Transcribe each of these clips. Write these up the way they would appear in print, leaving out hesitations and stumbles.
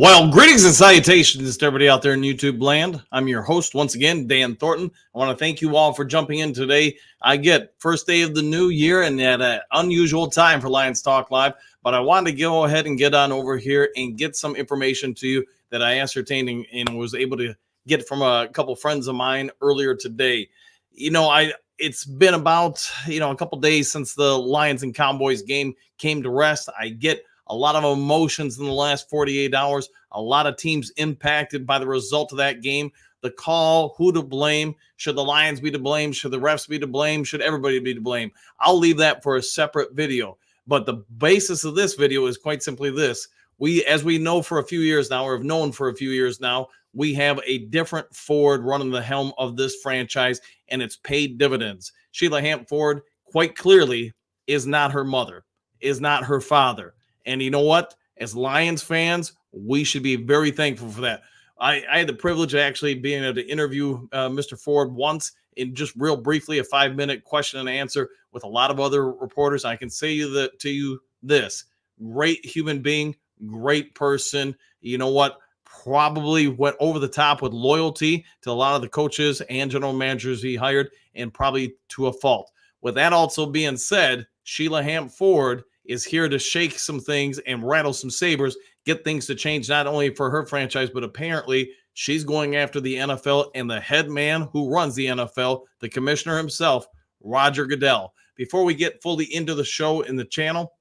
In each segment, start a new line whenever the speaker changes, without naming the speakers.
Well, greetings and salutations to everybody out there in YouTube land. I'm your host once again, Dan Thornton. I want to thank you all for jumping in today. I get first day of the new year and at an unusual time for Lions Talk Live, but I wanted to go ahead and get on over here and get some information to you that I ascertained and was able to get from a couple friends of mine earlier today. It's been about a couple days since the Lions and Cowboys game came to rest. I get a lot of emotions in the last 48 hours, a lot of teams impacted by the result of that game. The call, who to blame, should the Lions be to blame, should the refs be to blame, should everybody be to blame? I'll leave that for a separate video. But the basis of this video is quite simply this. As we know for a few years now, or have known for a few years now, we have a different Ford running the helm of this franchise, and it's paid dividends. Sheila Hamp Ford, quite clearly, is not her mother, is not her father. And you know what? As Lions fans, we should be very thankful for that. I had the privilege of actually being able to interview Mr. Ford once in just real briefly, a 5-minute question and answer with a lot of other reporters. I can say to you this, great human being, great person. You know what? Probably went over the top with loyalty to a lot of the coaches and general managers he hired, and probably to a fault. With that also being said, Sheila Hamp Ford is here to shake some things and rattle some sabers, get things to change, not only for her franchise, but apparently she's going after the NFL and the head man who runs the NFL, the commissioner himself, Roger Goodell. Before we get fully into the show in the channel,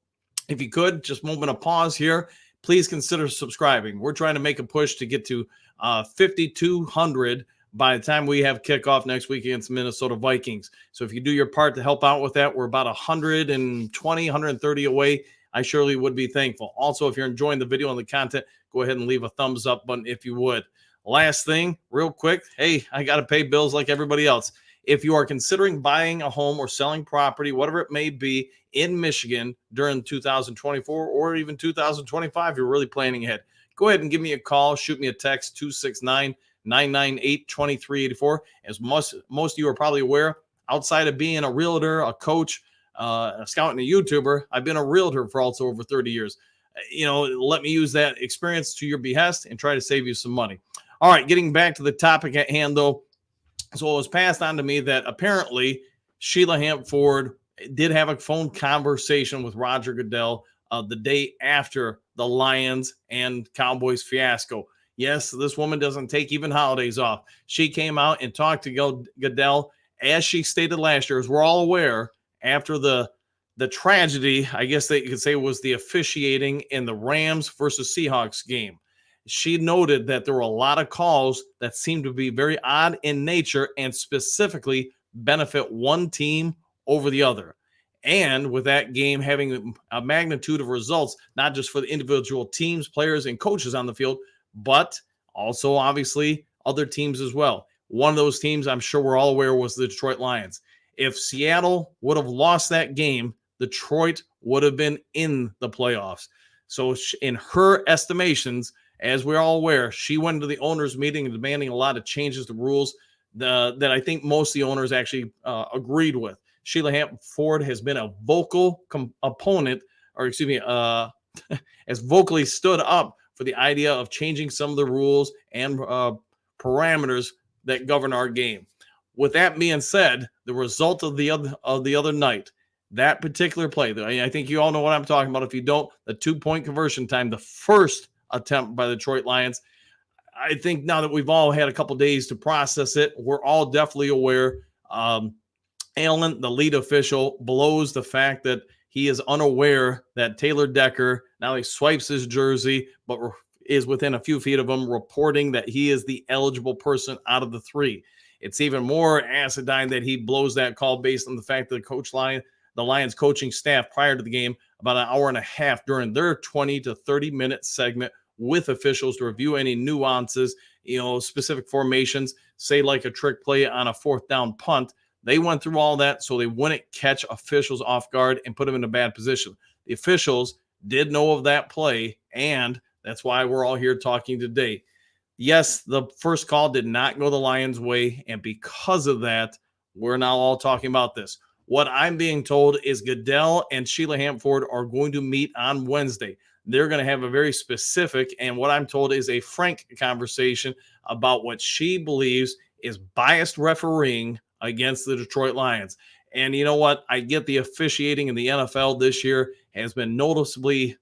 if you could, just a moment of pause here, please consider subscribing. We're trying to make a push to get to 5,200 by the time we have kickoff next week against Minnesota Vikings. So if you do your part to help out with that, we're about 120, 130 away. I surely would be thankful. Also, if you're enjoying the video and the content, go ahead and leave a thumbs up button if you would. Last thing, real quick, hey, I got to pay bills like everybody else. If you are considering buying a home or selling property, whatever it may be, in Michigan during 2024 or even 2025, you're really planning ahead, go ahead and give me a call. Shoot me a text, 269-998-2384. As most of you are probably aware, outside of being a realtor, a coach, a scout, and a YouTuber, I've been a realtor for also over 30 years. Let me use that experience to your behest and try to save you some money. All right, getting back to the topic at hand, though. So it was passed on to me that apparently Sheila Hamp Ford did have a phone conversation with Roger Goodell the day after the Lions and Cowboys fiasco. Yes, this woman doesn't take even holidays off. She came out and talked to Goodell, as she stated last year, as we're all aware, after the tragedy, I guess that you could say, was the officiating in the Rams versus Seahawks game. She noted that there were a lot of calls that seemed to be very odd in nature and specifically benefit one team over the other. And with that game having a magnitude of results, not just for the individual teams, players, and coaches on the field, but also obviously other teams as well. One of those teams I'm sure we're all aware was the Detroit Lions. If Seattle would have lost that game, Detroit would have been in the playoffs. So in her estimations, as we're all aware, she went to the owners' meeting and demanding a lot of changes to rules that I think most of the owners actually agreed with. Sheila Hamp Ford has been a vocal opponent, has vocally stood up for the idea of changing some of the rules and parameters that govern our game. With that being said, the result of the other night, that particular play, I think you all know what I'm talking about. If you don't, the 2-point conversion time, the first attempt by the Detroit Lions. I think now that we've all had a couple days to process it, we're all definitely aware. Allen, the lead official, blows the fact that he is unaware that Taylor Decker, now he swipes his jersey, but is within a few feet of him, reporting that he is the eligible person out of the three. It's even more acidine that he blows that call based on the fact that the Lions coaching staff prior to the game, about an hour and a half during their 20 to 30-minute segment with officials to review any nuances, specific formations, say like a trick play on a 4th down punt. They went through all that so they wouldn't catch officials off guard and put them in a bad position. The officials did know of that play, and that's why we're all here talking today. Yes, the first call did not go the Lions' way, and because of that, we're now all talking about this. What I'm being told is Goodell and Sheila Hamp Ford are going to meet on Wednesday. they're going to have a very specific and what I'm told is a frank conversation about what she believes is biased refereeing against the Detroit Lions. And you know what? I get the officiating in the NFL this year has been noticeably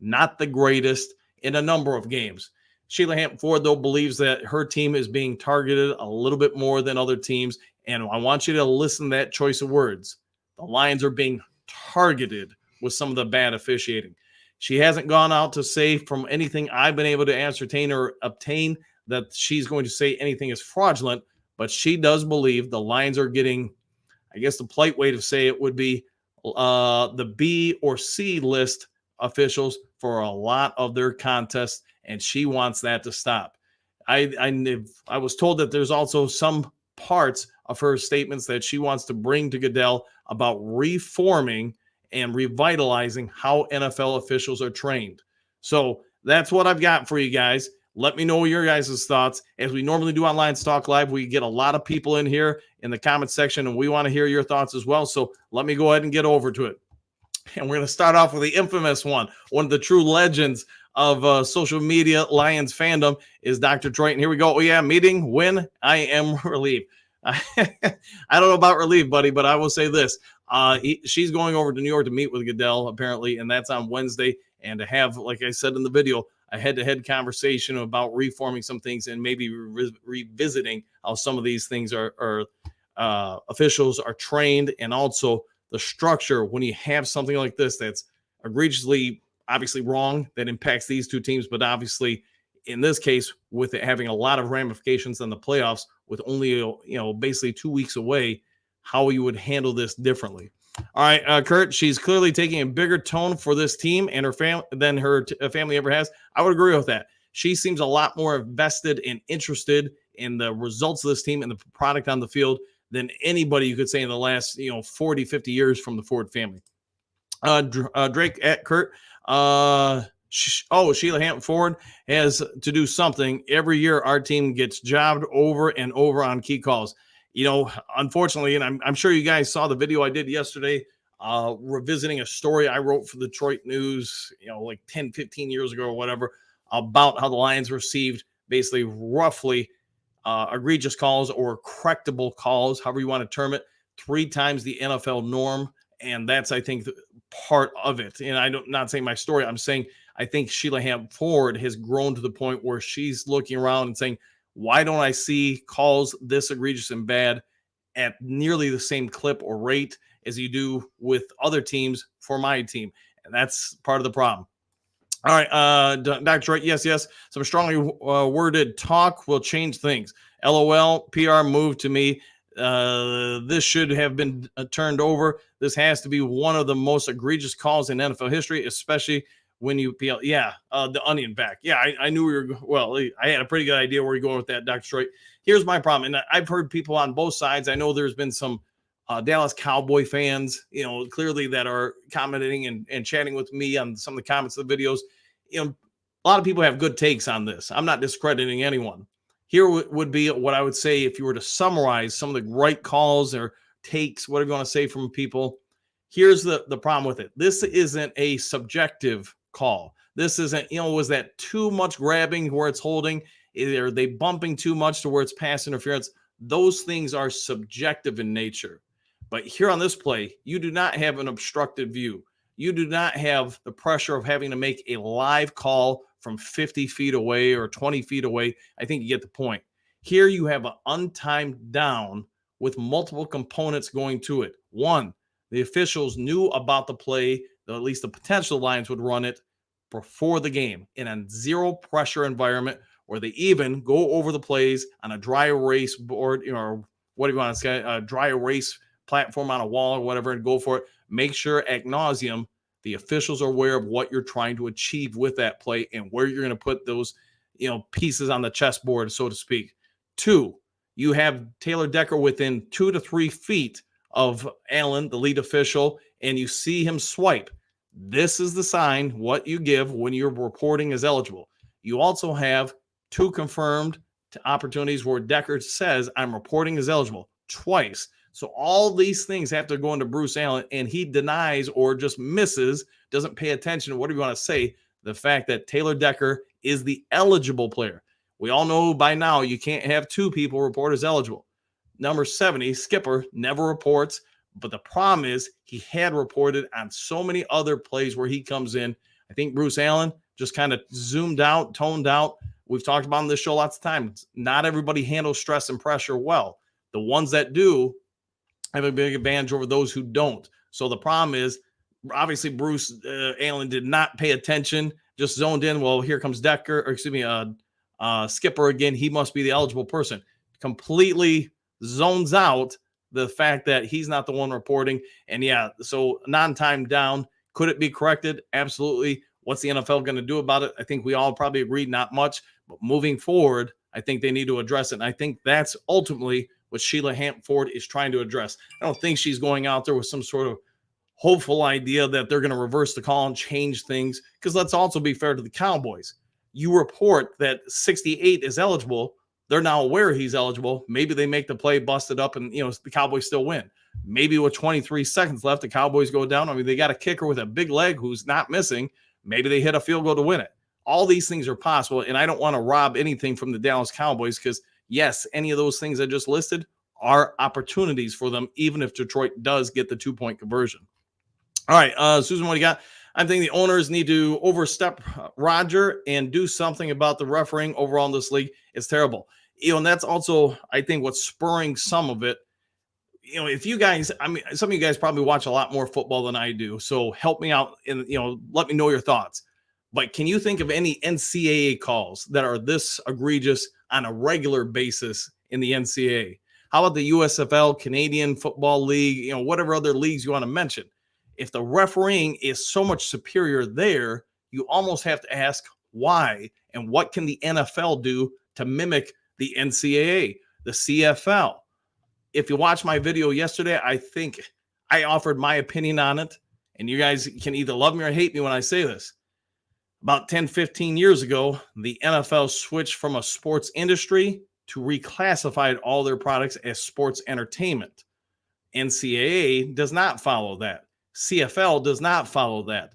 not the greatest in a number of games. Sheila Hamp Ford, though, believes that her team is being targeted a little bit more than other teams. And I want you to listen to that choice of words. The Lions are being targeted with some of the bad officiating. She hasn't gone out to say from anything I've been able to ascertain or obtain that she's going to say anything is fraudulent, but she does believe the Lions are getting, I guess the polite way to say it would be the B or C list officials for a lot of their contests, and she wants that to stop. I was told that there's also some parts of her statements that she wants to bring to Goodell about reforming and revitalizing how NFL officials are trained. So that's what I've got for you guys. Let me know your guys' thoughts. As we normally do on Lions Talk Live, we get a lot of people in here in the comment section, and we want to hear your thoughts as well. So let me go ahead and get over to it. And we're going to start off with the infamous one of the true legends of social media Lions fandom is Dr. Troy. And here we go. Oh, yeah, meeting when I am relieved. I don't know about relief, buddy, but I will say this. She's going over to New York to meet with Goodell, apparently, and that's on Wednesday. And to have, like I said in the video, a head-to-head conversation about reforming some things and maybe revisiting how some of these things are officials are trained, and also the structure when you have something like this that's egregiously, obviously wrong, that impacts these two teams, but obviously in this case, with it having a lot of ramifications in the playoffs, with only basically 2 weeks away, how you would handle this differently. All right, Kurt, she's clearly taking a bigger tone for this team and her family than her family ever has. I would agree with that. She seems a lot more invested and interested in the results of this team and the product on the field than anybody you could say in the last 40, 50 years from the Ford family. Drake at Kurt. Sheila Hamp Ford has to do something. Every year our team gets jobbed over and over on key calls. Unfortunately, and I'm sure you guys saw the video I did yesterday, revisiting a story I wrote for the Detroit News, like 10, 15 years ago or whatever, about how the Lions received basically roughly egregious calls or correctable calls, however you want to term it, 3 times the NFL norm. And that's, I think, part of it. And I'm not saying my story. I'm saying I think Sheila Hamp Ford has grown to the point where she's looking around and saying, why don't I see calls this egregious and bad at nearly the same clip or rate as you do with other teams for my team? And that's part of the problem. All right, Dr. Troy, yes. Some strongly worded talk will change things. LOL, PR move to me. This should have been turned over. This has to be one of the most egregious calls in NFL history, especially when you peel. Yeah, the onion back. Yeah, I knew we were. Well, I had a pretty good idea where you're going with that, Dr. Troy. Here's my problem, and I've heard people on both sides. I know there's been some Dallas Cowboy fans, clearly that are commenting and chatting with me on some of the comments of the videos. A lot of people have good takes on this. I'm not discrediting anyone. Here would be what I would say if you were to summarize some of the right calls or takes, whatever you want to say from people. Here's the problem with it. This isn't a subjective call. This isn't, was that too much grabbing where it's holding? Are they bumping too much to where it's pass interference? Those things are subjective in nature. But here on this play, you do not have an obstructed view. You do not have the pressure of having to make a live call from 50 feet away or 20 feet away. I think you get the point. Here you have an untimed down with multiple components going to it. One, the officials knew about the play, at least the potential Lions would run it before the game in a zero pressure environment where they even go over the plays on a dry erase board, or what do you want to say, a dry erase platform on a wall or whatever, and go for it. Make sure ad nauseum the officials are aware of what you're trying to achieve with that play and where you're going to put those, pieces on the chessboard, so to speak. 2, you have Taylor Decker within 2 to 3 feet of Allen, the lead official, and you see him swipe. This is the sign, what you give when you're reporting as eligible. You also have 2 confirmed opportunities where Decker says, I'm reporting as eligible twice. So all these things have to go into Bruce Allen, and he denies or just misses, doesn't pay attention to whatever you want to say, the fact that Taylor Decker is the eligible player. We all know by now you can't have two people report as eligible. Number 70, Skipper, never reports. But the problem is he had reported on so many other plays where he comes in. I think Bruce Allen just kind of zoomed out, toned out. We've talked about on this show lots of times. Not everybody handles stress and pressure well. The ones that do have a big advantage over those who don't. So the problem is, obviously, Bruce Allen did not pay attention, just zoned in. Well, here comes Decker, or excuse me, Skipper again. He must be the eligible person. Completely zones out the fact that he's not the one reporting. And yeah, so non-time down. Could it be corrected? Absolutely. What's the NFL going to do about it? I think we all probably agree not much. But moving forward, I think they need to address it. And I think that's ultimately what Sheila Hamp Ford is trying to address. I don't think she's going out there with some sort of hopeful idea that they're going to reverse the call and change things. Because let's also be fair to the Cowboys. You report that 68 is eligible. They're now aware he's eligible. Maybe they make the play, bust it up, and the Cowboys still win. Maybe with 23 seconds left, the Cowboys go down. I mean, they got a kicker with a big leg who's not missing. Maybe they hit a field goal to win it. All these things are possible, and I don't want to rob anything from the Dallas Cowboys because, yes, any of those things I just listed are opportunities for them, even if Detroit does get the 2-point conversion. All right, Susan, what do you got? I think the owners need to overstep Roger and do something about the refereeing overall in this league. It's terrible. And that's also, I think, what's spurring some of it. If you guys, some of you guys probably watch a lot more football than I do. So help me out and, let me know your thoughts. But can you think of any NCAA calls that are this egregious on a regular basis in the NCAA? How about the USFL, Canadian Football League, whatever other leagues you want to mention? If the refereeing is so much superior there, you almost have to ask why and what can the NFL do to mimic the NCAA, the CFL. If you watch my video yesterday, I think I offered my opinion on it, and you guys can either love me or hate me when I say this. About 10, 15 years ago, the NFL switched from a sports industry to reclassified all their products as sports entertainment. NCAA does not follow that. CFL does not follow that.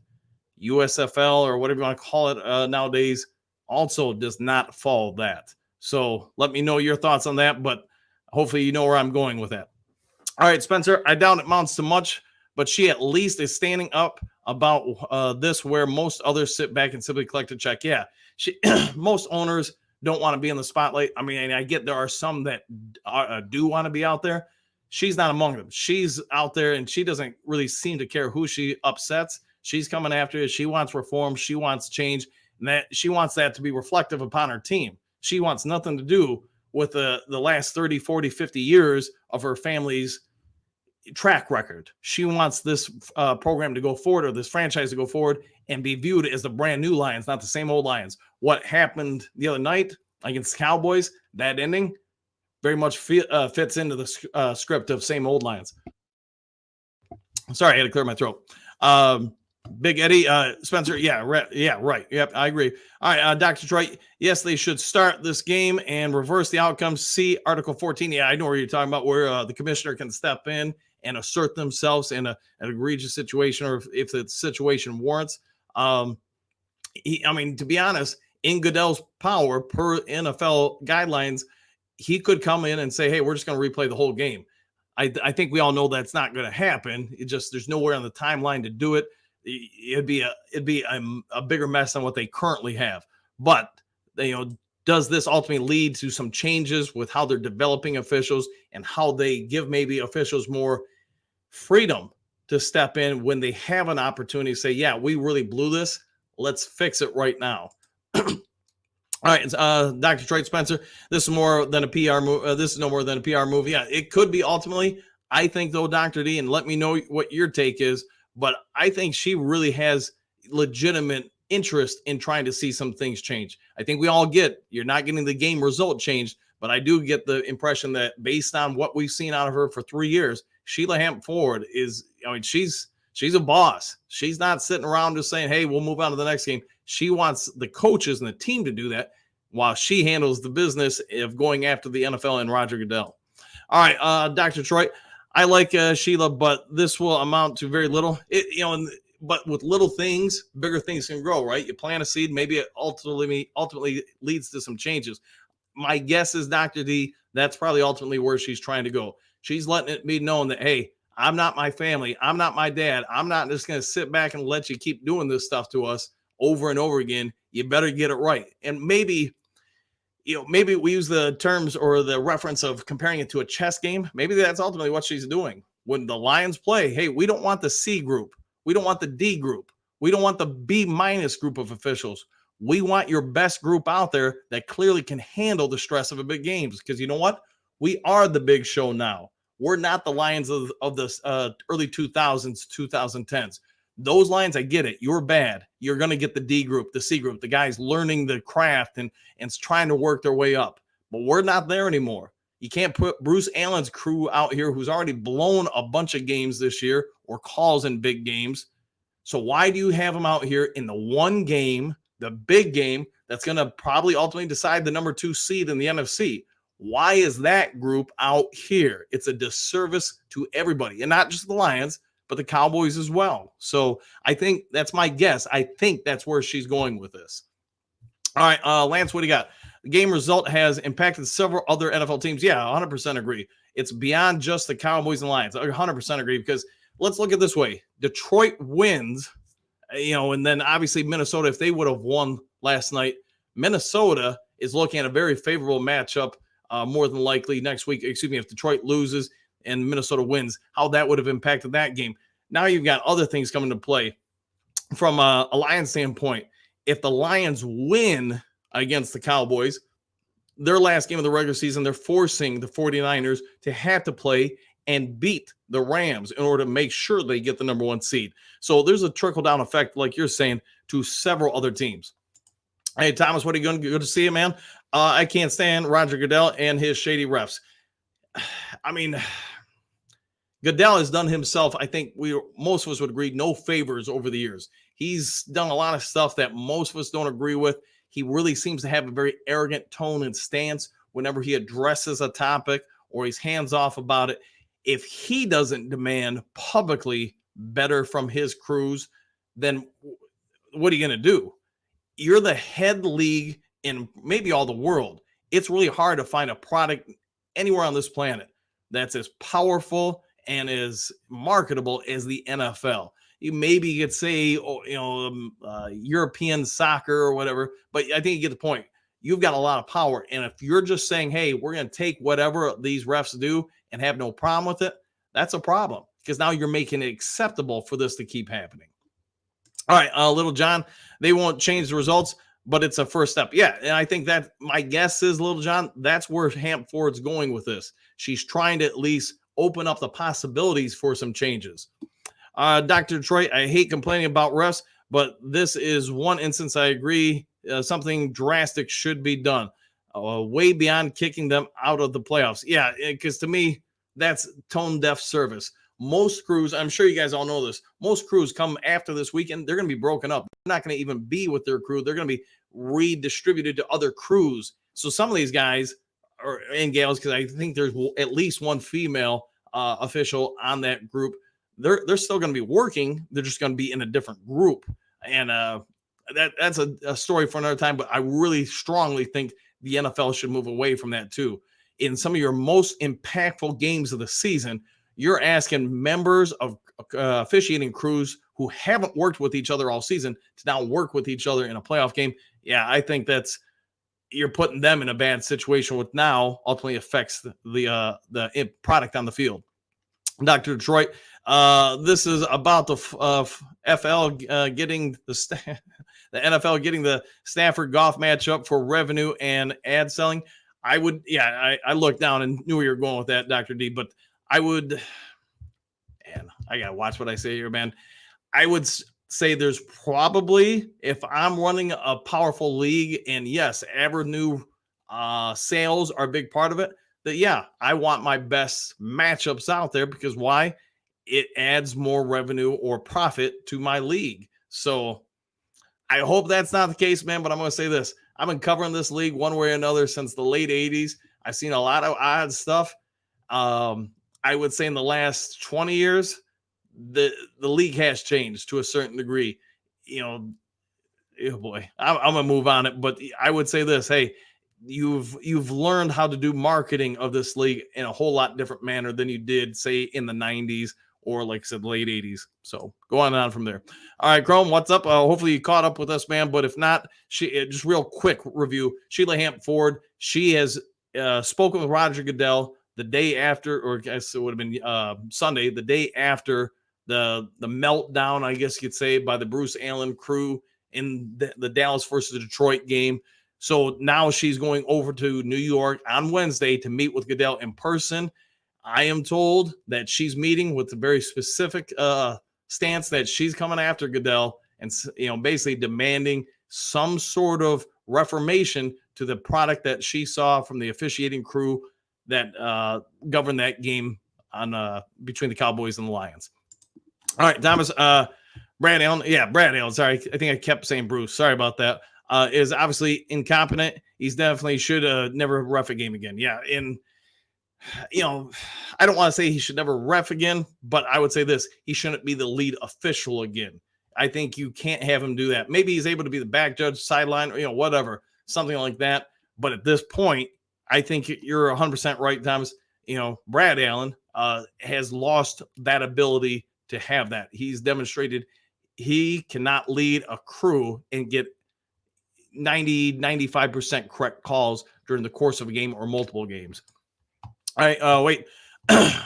USFL, or whatever you want to call it nowadays, also does not follow that. So let me know your thoughts on that, but hopefully you know where I'm going with that. All right, Spencer, I doubt it amounts to much, but she at least is standing up about this where most others sit back and simply collect a check. Yeah, most owners don't want to be in the spotlight. I mean, I get there are some that do want to be out there. She's not among them. She's out there, and she doesn't really seem to care who she upsets. She's coming after it. She wants reform. She wants change, and that she wants that to be reflective upon her team. She wants nothing to do with the last 30, 40, 50 years of her family's track record. She wants this program to go forward, or this franchise to go forward and be viewed as the brand new Lions, not the same old Lions. What happened the other night against the Cowboys, that ending, very much fits into the script of same old Lions. Sorry, I had to clear my throat. Big Eddie, Spencer, yeah, right. Yep, I agree. All right, Dr. Detroit, yes, they should start this game and reverse the outcome. See Article 14. Yeah, I know what you're talking about, where the commissioner can step in and assert themselves in an egregious situation, or if the situation warrants. To be honest, in Goodell's power, per NFL guidelines, he could come in and say, hey, we're just going to replay the whole game. I think we all know that's not going to happen. There's nowhere on the timeline to do it. It'd be a bigger mess than what they currently have. But does this ultimately lead to some changes with how they're developing officials and how they give maybe officials more freedom to step in when they have an opportunity to say, yeah, we really blew this. Let's fix it right now. All right, Dr. Detroit, Spencer, this is more than a PR move. This is no more than a PR move. Yeah, it could be ultimately. I think, though, Dr. D, and let me know what your take is, but I think she really has legitimate interest in trying to see some things change. I think we all get you're not getting the game result changed, but I do get the impression that based on what we've seen out of her for 3 years, Sheila Hamp Ford is, she's a boss. She's not sitting around just saying, hey, we'll move on to the next game. She wants the coaches and the team to do that while she handles the business of going after the NFL and Roger Goodell. All right, Dr. Detroit, I like Sheila, but this will amount to very little. And but with little things, bigger things can grow, right? You plant a seed, maybe it ultimately leads to some changes. My guess is, Dr. D, that's probably ultimately where she's trying to go. She's letting it be known that, hey, I'm not my family. I'm not my dad. I'm not just going to sit back and let you keep doing this stuff to us over and over again. You better get it right. And maybe we use the terms or the reference of comparing it to a chess game. Maybe that's ultimately what she's doing. When the Lions play, hey, we don't want the C group. We don't want the D group. We don't want the B- group of officials. We want your best group out there that clearly can handle the stress of a big game. Because you know what? We are the big show now. We're not the Lions of the early 2000s, 2010s. Those Lions, I get it. You're bad. You're going to get the D group, the C group, the guys learning the craft and trying to work their way up. But we're not there anymore. You can't put Bruce Allen's crew out here who's already blown a bunch of games this year or calls in big games. So why do you have him out here in the one game, the big game, that's going to probably ultimately decide the number 2 seed in the NFC? Why is that group out here? It's a disservice to everybody, and not just the Lions, but the Cowboys as well. So I think that's my guess. I think that's where she's going with this. All right, Lance, what do you got? The game result has impacted several other NFL teams. Yeah, 100% agree. It's beyond just the Cowboys and Lions. 100% agree, because let's look at it this way. Detroit wins, and then obviously Minnesota, if they would have won last night, Minnesota is looking at a very favorable matchup more than likely next week. If Detroit loses and Minnesota wins, how that would have impacted that game. Now you've got other things coming to play from a Lions standpoint. If the Lions win against the Cowboys, their last game of the regular season, they're forcing the 49ers to have to play and beat the Rams in order to make sure they get the number 1 seed. So there's a trickle-down effect, like you're saying, to several other teams. Hey, Thomas, what are you going to go to see you, man? I can't stand Roger Goodell and his shady refs. I mean, Goodell has done himself, I think most of us would agree, no favors over the years. He's done a lot of stuff that most of us don't agree with. He really seems to have a very arrogant tone and stance whenever he addresses a topic or he's hands off about it. If he doesn't demand publicly better from his crews, then what are you going to do? You're the head league in maybe all the world. It's really hard to find a product anywhere on this planet that's as powerful and as marketable as the NFL. You could say, European soccer or whatever, but I think you get the point. You've got a lot of power. And if you're just saying, hey, we're going to take whatever these refs do and have no problem with it, that's a problem, because now you're making it acceptable for this to keep happening. All right, Little John, they won't change the results, but it's a first step. Yeah, and I think that my guess is, Little John, that's where Hamp Ford's going with this. She's trying to at least open up the possibilities for some changes. Dr. Detroit, I hate complaining about refs, but this is one instance I agree something drastic should be done, way beyond kicking them out of the playoffs. Yeah, because to me, that's tone-deaf service. Most crews, I'm sure you guys all know this, most crews come after this weekend, they're going to be broken up. They're not going to even be with their crew. They're going to be redistributed to other crews. So some of these guys and gals, because I think there's at least one female official on that group, they're still going to be working. They're just going to be in a different group. And that's a story for another time. But I really strongly think the NFL should move away from that too. In some of your most impactful games of the season, you're asking members of officiating crews who haven't worked with each other all season to now work with each other in a playoff game. Yeah, I think you're putting them in a bad situation, which now ultimately affects the product on the field. Dr. Detroit, this is about the FL getting the NFL getting the Stafford Goff matchup for revenue and ad selling. I looked down and knew where you were going with that, Dr. D, but I gotta watch what I say here, man. I would say there's probably, if I'm running a powerful league, and yes, avenue sales are a big part of it, that yeah, I want my best matchups out there, because why? It adds more revenue or profit to my league. So I hope that's not the case, man, but I'm going to say this. I've been covering this league one way or another since the late 80s. I've seen a lot of odd stuff. I would say in the last 20 years, the league has changed to a certain degree. Oh boy, I'm gonna move on it, but I would say this: hey, you've learned how to do marketing of this league in a whole lot different manner than you did, say, in the '90s or, like I said, late '80s. So go on and on from there. All right, Chrome, what's up? Hopefully you caught up with us, man. But if not, just real quick review: Sheila Hamp Ford. She has spoken with Roger Goodell the day after, or I guess it would have been Sunday, the day after the meltdown, I guess you could say, by the Bruce Allen crew in the Dallas versus Detroit game. So now she's going over to New York on Wednesday to meet with Goodell in person. I am told that she's meeting with a very specific stance that she's coming after Goodell and, basically demanding some sort of reformation to the product that she saw from the officiating crew that governed that game on between the Cowboys and the Lions. All right, Thomas, Brad Allen. Yeah, Brad Allen. Sorry, I think I kept saying Bruce. Sorry about that. Is obviously incompetent. He's definitely should never ref a game again. Yeah, and I don't want to say he should never ref again, but I would say this: he shouldn't be the lead official again. I think you can't have him do that. Maybe he's able to be the back judge, sideline, or whatever, something like that. But at this point, I think you're 100% right, Thomas. Brad Allen has lost that ability to have that. He's demonstrated he cannot lead a crew and get 95% correct calls during the course of a game or multiple games. All right, wait.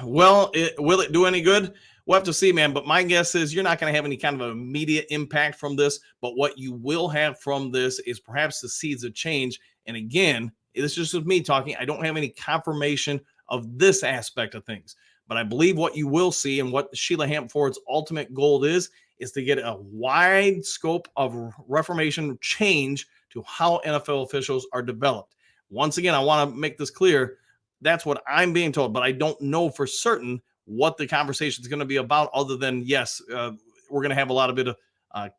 Well, will it do any good? We'll have to see, man. But my guess is you're not going to have any kind of immediate impact from this. But what you will have from this is perhaps the seeds of change. And again, this is just me talking. I don't have any confirmation of this aspect of things. But I believe what you will see and what Sheila Hamp Ford's ultimate goal is to get a wide scope of reformation change to how NFL officials are developed. Once again, I want to make this clear. That's what I'm being told, but I don't know for certain what the conversation is going to be about, other than, yes, we're going to have a lot of bit of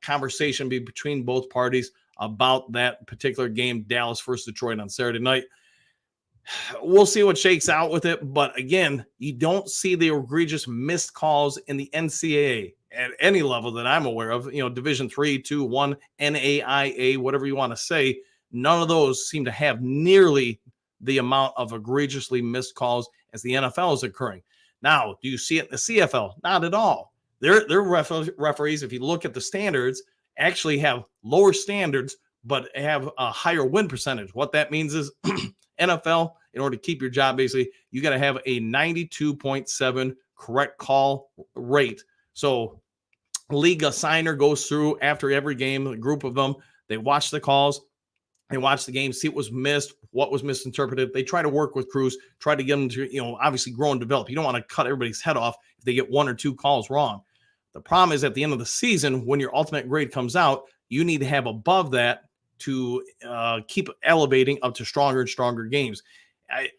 conversation between both parties about that particular game, Dallas versus Detroit on Saturday night. We'll see what shakes out with it. But again, you don't see the egregious missed calls in the NCAA at any level that I'm aware of, Division 3, 2, 1, NAIA, whatever you want to say. None of those seem to have nearly the amount of egregiously missed calls as the NFL is occurring. Now, do you see it in the CFL? Not at all. Their referees, if you look at the standards, actually have lower standards, but have a higher win percentage. What that means is NFL, in order to keep your job, basically, you got to have a 92.7 correct call rate. So league assigner goes through after every game, a group of them, they watch the calls, they watch the game, see what was missed, what was misinterpreted. They try to work with crews, try to get them to, obviously grow and develop. You don't want to cut everybody's head off if they get one or two calls wrong. The problem is at the end of the season, when your ultimate grade comes out, you need to have above that to keep elevating up to stronger and stronger games.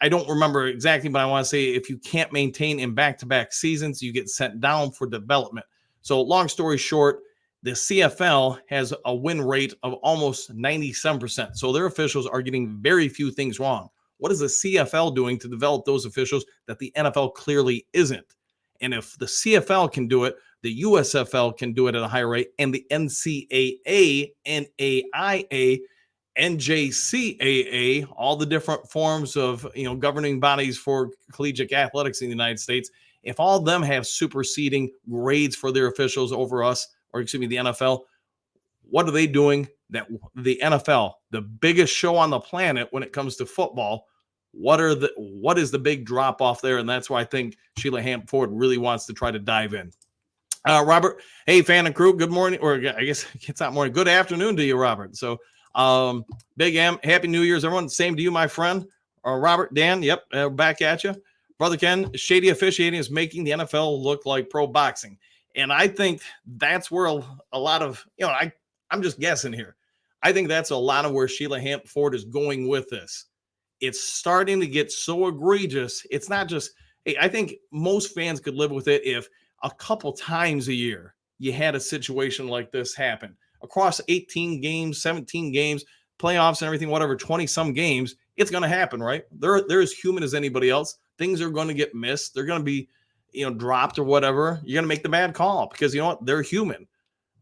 I don't remember exactly, but I want to say if you can't maintain in back-to-back seasons, you get sent down for development. So long story short, the CFL has a win rate of almost 97%. So their officials are getting very few things wrong. What is the CFL doing to develop those officials that the NFL clearly isn't? And if the CFL can do it, the USFL can do it at a higher rate, and the NCAA, NAIA, NJCAA, all the different forms of governing bodies for collegiate athletics in the United States, if all of them have superseding grades for their officials over us, or excuse me, the NFL, what are they doing that the NFL, the biggest show on the planet when it comes to football, what is the big drop off there? And that's why I think Sheila Hamp Ford really wants to try to dive in. Robert, hey, fan and crew, good morning, or I guess it's not morning, good afternoon to you, Robert. So Big M, happy New Year's, everyone. Same to you, my friend. Robert, Dan, yep, back at you. Brother Ken, shady officiating is making the NFL look like pro boxing. And I think that's where a lot of, I'm just guessing here. I think that's a lot of where Sheila Hamp Ford is going with this. It's starting to get so egregious. It's not just, hey, I think most fans could live with it if a couple times a year you had a situation like this happen. Across 18 games, 17 games, playoffs and everything, whatever, 20-some games, it's going to happen, right? They're as human as anybody else. Things are going to get missed. They're going to be, dropped or whatever, you're going to make the bad call because you know what? They're human.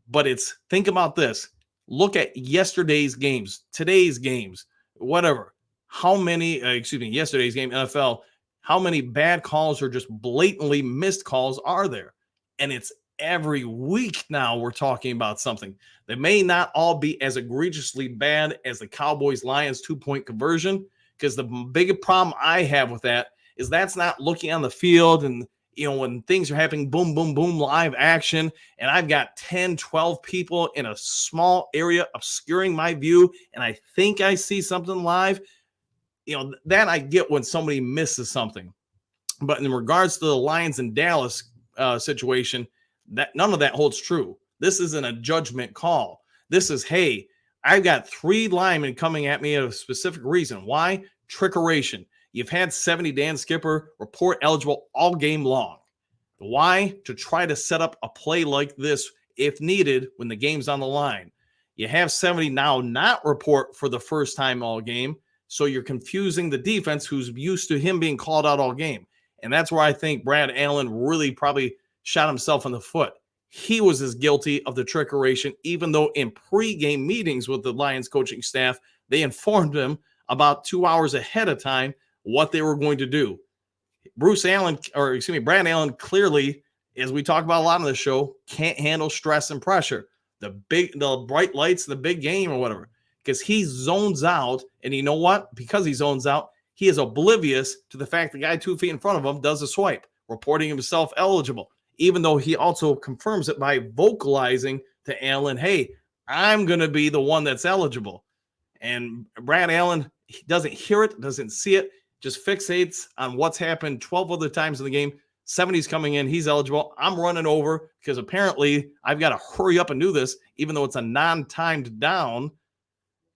But think about this. Look at yesterday's games, today's games, whatever. How many, yesterday's game, NFL, how many bad calls or just blatantly missed calls are there? And it's every week now we're talking about something. They may not all be as egregiously bad as the Cowboys-Lions 2-point conversion, because the big problem I have with that is that's not looking on the field and when things are happening, boom, boom, boom, live action, and I've got 10, 12 people in a small area obscuring my view, and I think I see something live, that I get when somebody misses something. But in regards to the Lions and Dallas situation, that none of that holds true. This isn't a judgment call. This is, hey, I've got 3 linemen coming at me at a specific reason. Why? Trickeration. You've had 70 Dan Skipper report eligible all game long. Why? To try to set up a play like this if needed when the game's on the line. You have 70 now not report for the first time all game, so you're confusing the defense who's used to him being called out all game. And that's where I think Brad Allen really probably shot himself in the foot. He was as guilty of the trickeration, even though in pregame meetings with the Lions coaching staff, they informed him about 2 hours ahead of time what they were going to do. Brad Allen clearly, as we talk about a lot on the show, can't handle stress and pressure. The bright lights, the big game or whatever, because he zones out. And you know what? Because he zones out, he is oblivious to the fact the guy 2 feet in front of him does a swipe, reporting himself eligible, even though he also confirms it by vocalizing to Allen, hey, I'm going to be the one that's eligible. And Brad Allen, he doesn't hear it, doesn't see it, just fixates on what's happened 12 other times in the game. 70's coming in, he's eligible. I'm running over because apparently I've got to hurry up and do this, even though it's a non-timed down.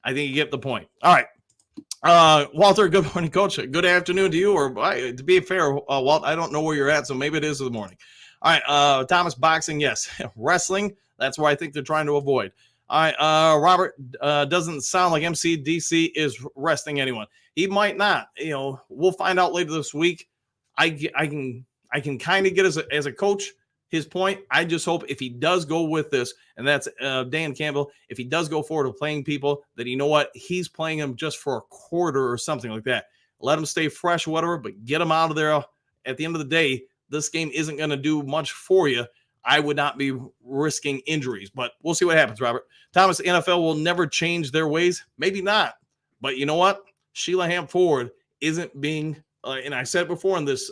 I think you get the point. All right. Walter, good morning, Coach. Good afternoon to you. Or to be fair, Walt, I don't know where you're at, so maybe it is in the morning. All right. Thomas, boxing, yes. Wrestling, that's where I think they're trying to avoid. All right, Robert, doesn't sound like MCDC is resting anyone. He might not. We'll find out later this week. I can kind of get as a coach his point. I just hope if he does go with this, and that's Dan Campbell, if he does go forward to playing people, that you know what, he's playing them just for a quarter or something like that. Let him stay fresh or whatever, but get him out of there. At the end of the day, this game isn't going to do much for you. I would not be risking injuries, but we'll see what happens, Robert. Thomas, the NFL will never change their ways. Maybe not. But you know what? Sheila Hamp Ford isn't being, and I said before in this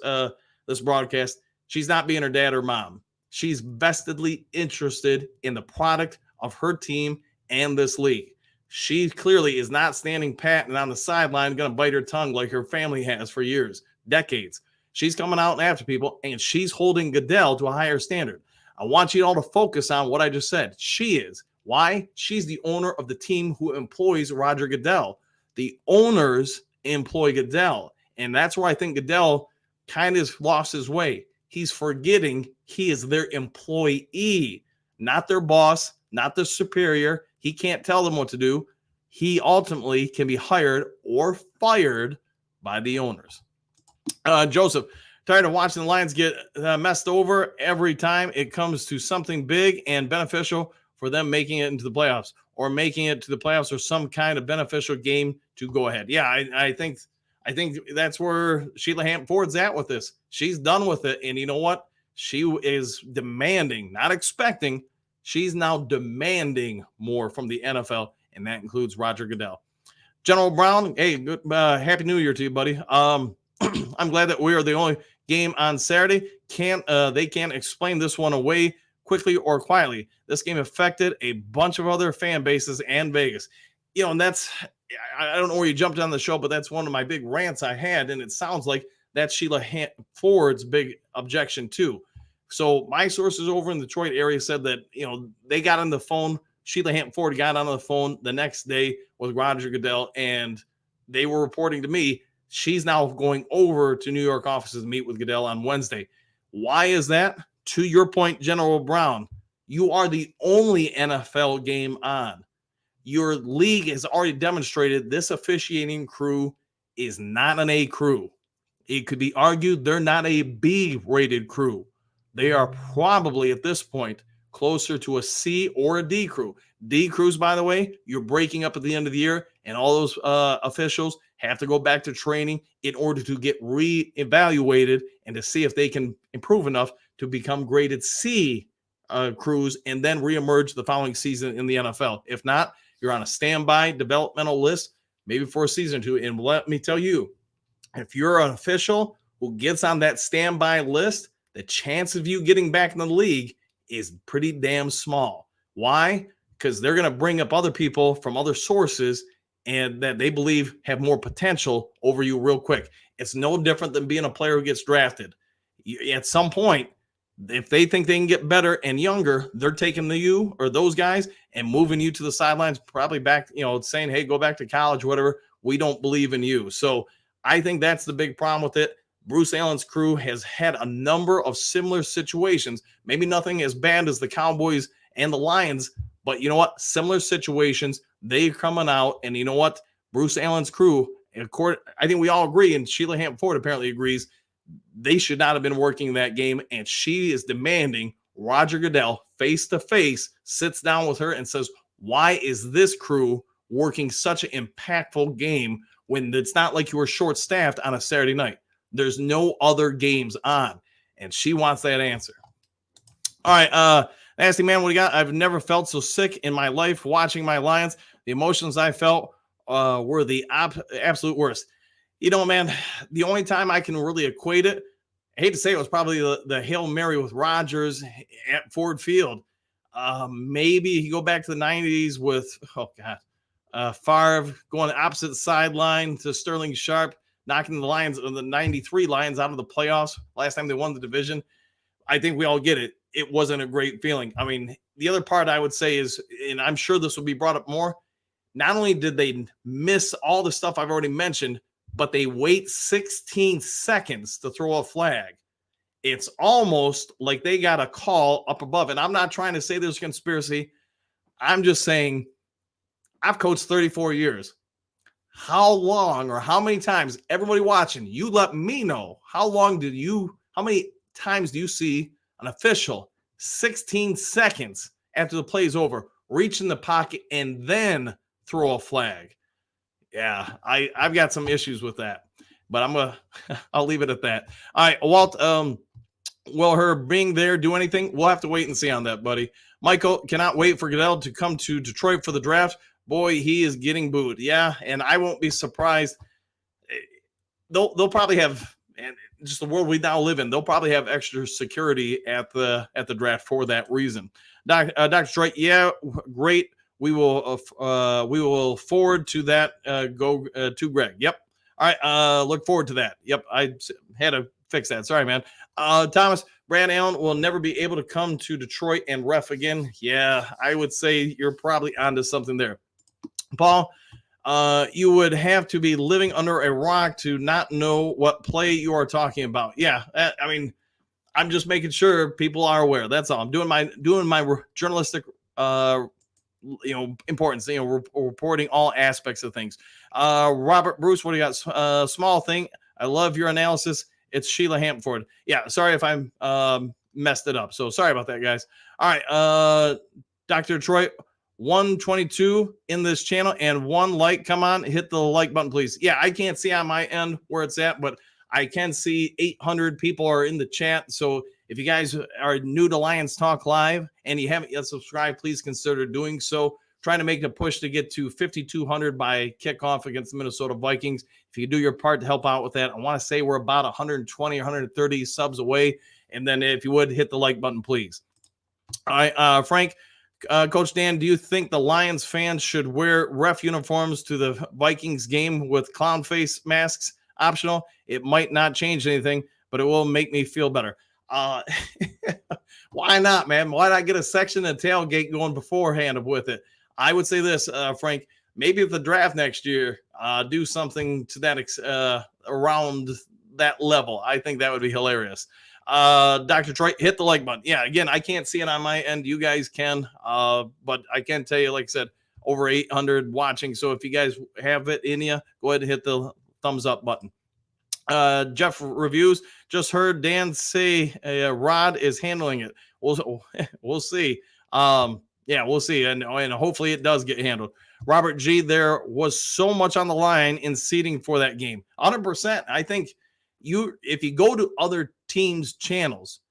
broadcast, she's not being her dad or mom. She's vestedly interested in the product of her team and this league. She clearly is not standing pat and on the sideline going to bite her tongue like her family has for years, decades. She's coming out and after people, and she's holding Goodell to a higher standard. I want you all to focus on what I just said. She is. Why? She's the owner of the team who employs Roger Goodell. The owners employ Goodell. And that's where I think Goodell kind of lost his way. He's forgetting he is their employee, not their boss, not their superior. He can't tell them what to do. He ultimately can be hired or fired by the owners. Joseph, tired of watching the Lions get messed over every time it comes to something big and beneficial for them making it into the playoffs or making it to the playoffs or some kind of beneficial game to go ahead. Yeah, I think that's where Sheila Hamp Ford's at with this. She's done with it. And you know what? She is demanding, not expecting. She's now demanding more from the NFL, and that includes Roger Goodell. General Brown, hey, good, Happy New Year to you, buddy. I'm glad that we are the only game on Saturday. They can't explain this one away quickly or quietly. This game affected a bunch of other fan bases and Vegas. And that's, I don't know where you jumped on the show, but that's one of my big rants I had, and it sounds like that's Sheila Hamp Ford's big objection too. So my sources over in the Detroit area said that, they got on the phone. Sheila Hamp Ford got on the phone the next day with Roger Goodell, and they were reporting to me she's now going over to New York offices to meet with Goodell on Wednesday. Why is that? To your point, General Brown, you are the only NFL game on. Your league has already demonstrated this officiating crew is not an A crew. It could be argued they're not a B-rated crew. They are probably at this point closer to a C or a D crew. D crews, by the way, you're breaking up at the end of the year, and all those officials have to go back to training in order to get re-evaluated and to see if they can improve enough to become graded C crews and then reemerge the following season in the NFL. If not, you're on a standby developmental list, maybe for a season or two. And let me tell you, if you're an official who gets on that standby list, the chance of you getting back in the league is pretty damn small. Why? Because they're going to bring up other people from other sources and that they believe have more potential over you real quick. It's no different than being a player who gets drafted. At some point, if they think they can get better and younger, they're taking you or those guys and moving you to the sidelines, probably back, saying, hey, go back to college, whatever. We don't believe in you. So I think that's the big problem with it. Bruce Allen's crew has had a number of similar situations, maybe nothing as bad as the Cowboys and the Lions, but you know what? Similar situations, they're coming out, and you know what? Bruce Allen's crew, I think we all agree, and Sheila Hamp apparently agrees, they should not have been working that game, and she is demanding Roger Goodell face-to-face sits down with her and says, why is this crew working such an impactful game when it's not like you were short-staffed on a Saturday night? There's no other games on, and she wants that answer. All right, Nasty Man, what do you got? I've never felt so sick in my life watching my Lions. The emotions I felt were the absolute worst. Man, the only time I can really equate it, I hate to say it, was probably the Hail Mary with Rodgers at Ford Field. Maybe you go back to the 90s with, Favre going opposite sideline to Sterling Sharp, knocking the Lions, the 93 Lions out of the playoffs last time they won the division. I think we all get it. It wasn't a great feeling. I mean, the other part I would say is, and I'm sure this will be brought up more, not only did they miss all the stuff I've already mentioned, but they wait 16 seconds to throw a flag. It's almost like they got a call up above. And I'm not trying to say there's conspiracy. I'm just saying I've coached 34 years. How long or how many times, everybody watching, you let me know, how many times do you see an official 16 seconds after the play is over, reach in the pocket and then throw a flag? Yeah, I've got some issues with that, but I'll leave it at that. All right, Walt, will her being there do anything? We'll have to wait and see on that, buddy. Michael, cannot wait for Goodell to come to Detroit for the draft. Boy, he is getting booed. Yeah, and I won't be surprised. They'll probably have, and just the world we now live in, they'll probably have extra security at the draft for that reason. Dr. Detroit, yeah, great. We will forward to that. Go to Greg. Yep. All right. Look forward to that. Yep. I had to fix that. Sorry, man. Thomas, Brad Allen will never be able to come to Detroit and ref again. Yeah, I would say you're probably onto something there. Paul, you would have to be living under a rock to not know what play you are talking about. Yeah. I mean, I'm just making sure people are aware. That's all. I'm doing my journalistic, importance, reporting all aspects of things. Robert Bruce, what do you got? Small thing. I love your analysis. It's Sheila Hamp. Yeah, sorry if I messed it up. So sorry about that, guys. All right, Dr. Detroit, 122 in this channel and 1 like. Come on, hit the like button, please. Yeah, I can't see on my end where it's at, but I can see 800 people are in the chat. So if you guys are new to Lions Talk Live and you haven't yet subscribed, please consider doing so. Trying to make a push to get to 5,200 by kickoff against the Minnesota Vikings. If you do your part to help out with that, I want to say we're about 120 or 130 subs away. And then if you would, hit the like button, please. All right, Frank, Coach Dan, do you think the Lions fans should wear ref uniforms to the Vikings game with clown face masks optional? It might not change anything, but it will make me feel better. Why not, man? Why not get a section and tailgate going beforehand with it? I would say this, Frank, maybe at the draft next year, do something to that around that level. I think that would be hilarious. Dr. Troy, hit the like button. Yeah, again, I can't see it on my end. You guys can, but I can tell you, like I said, over 800 watching. So if you guys have it in you, go ahead and hit the thumbs up button. Jeff reviews. Just heard Dan say Rod is handling it. We'll see. Yeah, we'll see, and hopefully it does get handled. Robert G. There was so much on the line in seating for that game. 100%. I think if you go to other teams' channels,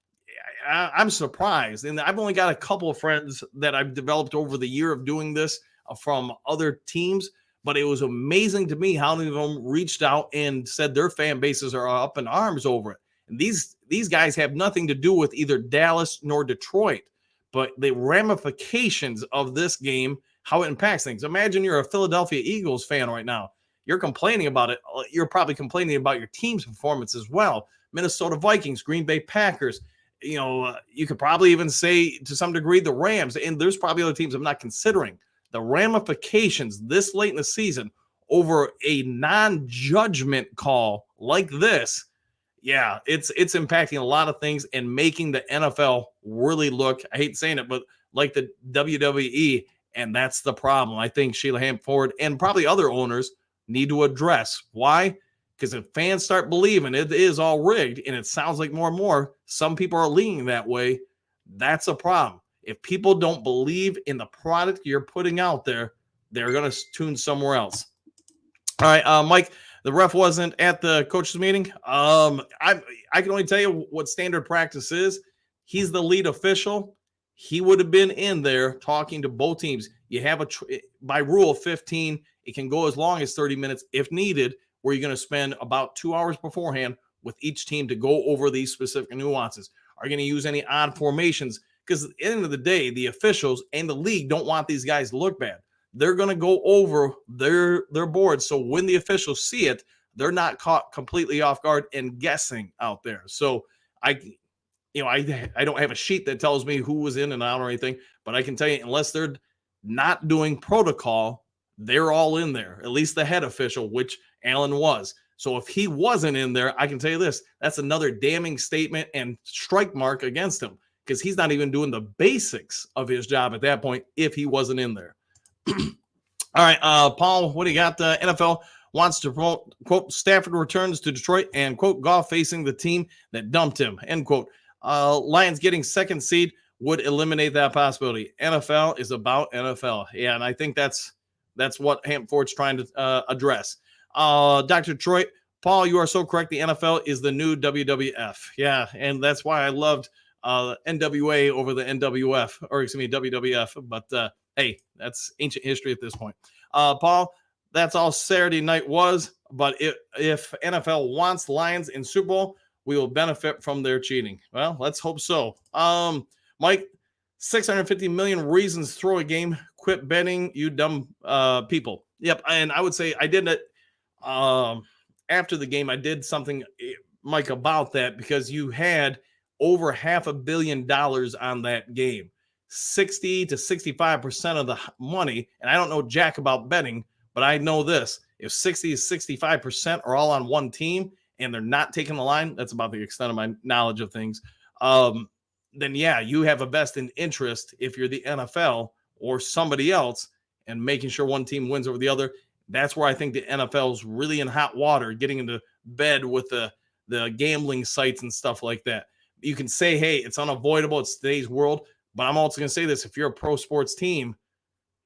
I'm surprised, and I've only got a couple of friends that I've developed over the year of doing this from other teams. But it was amazing to me how many of them reached out and said their fan bases are up in arms over it. And these guys have nothing to do with either Dallas nor Detroit, but the ramifications of this game, how it impacts things. Imagine you're a Philadelphia Eagles fan right now. You're complaining about it. You're probably complaining about your team's performance as well. Minnesota Vikings, Green Bay Packers. You could probably even say to some degree the Rams, and there's probably other teams I'm not considering. The ramifications this late in the season over a non-judgment call like this, yeah, it's impacting a lot of things and making the NFL really look, I hate saying it, but like the WWE, and that's the problem. I think Sheila Hamp Ford and probably other owners need to address. Why? Because if fans start believing it is all rigged, and it sounds like more and more, some people are leaning that way, that's a problem. If people don't believe in the product you're putting out there, they're going to tune somewhere else. All right, Mike, the ref wasn't at the coaches meeting. I can only tell you what standard practice is. He's the lead official. He would have been in there talking to both teams. You have by rule 15, it can go as long as 30 minutes if needed, where you're going to spend about 2 hours beforehand with each team to go over these specific nuances. Are you going to use any odd formations? Because at the end of the day, the officials and the league don't want these guys to look bad. They're going to go over their boards. So when the officials see it, they're not caught completely off guard and guessing out there. So I don't have a sheet that tells me who was in and out or anything, but I can tell you, unless they're not doing protocol, they're all in there, at least the head official, which Allen was. So if he wasn't in there, I can tell you this, that's another damning statement and strike mark against him, because he's not even doing the basics of his job at that point if he wasn't in there. All right, Paul, what do you got? NFL wants to promote, quote, Stafford returns to Detroit and, quote, Goff facing the team that dumped him, end quote. Lions getting second seed would eliminate that possibility. NFL is about NFL. Yeah, and I think that's what Hampford's trying to address. Dr. Detroit, Paul, you are so correct. The NFL is the new WWF. Yeah, and that's why I loved NWA over the NWF, or excuse me, WWF. But hey, that's ancient history at this point. Paul, that's all Saturday night was. But if NFL wants Lions in Super Bowl, we will benefit from their cheating. Well, let's hope so. Mike, 650 million reasons to throw a game. Quit betting, you dumb people. Yep, and I would say I did it after the game. I did something, Mike, about that, because you had over $500 million on that game. 60 to 65% of the money, and I don't know jack about betting, but I know this. If 60 to 65% are all on one team and they're not taking the line, that's about the extent of my knowledge of things, then yeah, you have a vested interest if you're the NFL or somebody else and making sure one team wins over the other. That's where I think the NFL is really in hot water, getting into bed with the gambling sites and stuff like that. You can say, hey, it's unavoidable. It's today's world. But I'm also going to say this. If you're a pro sports team,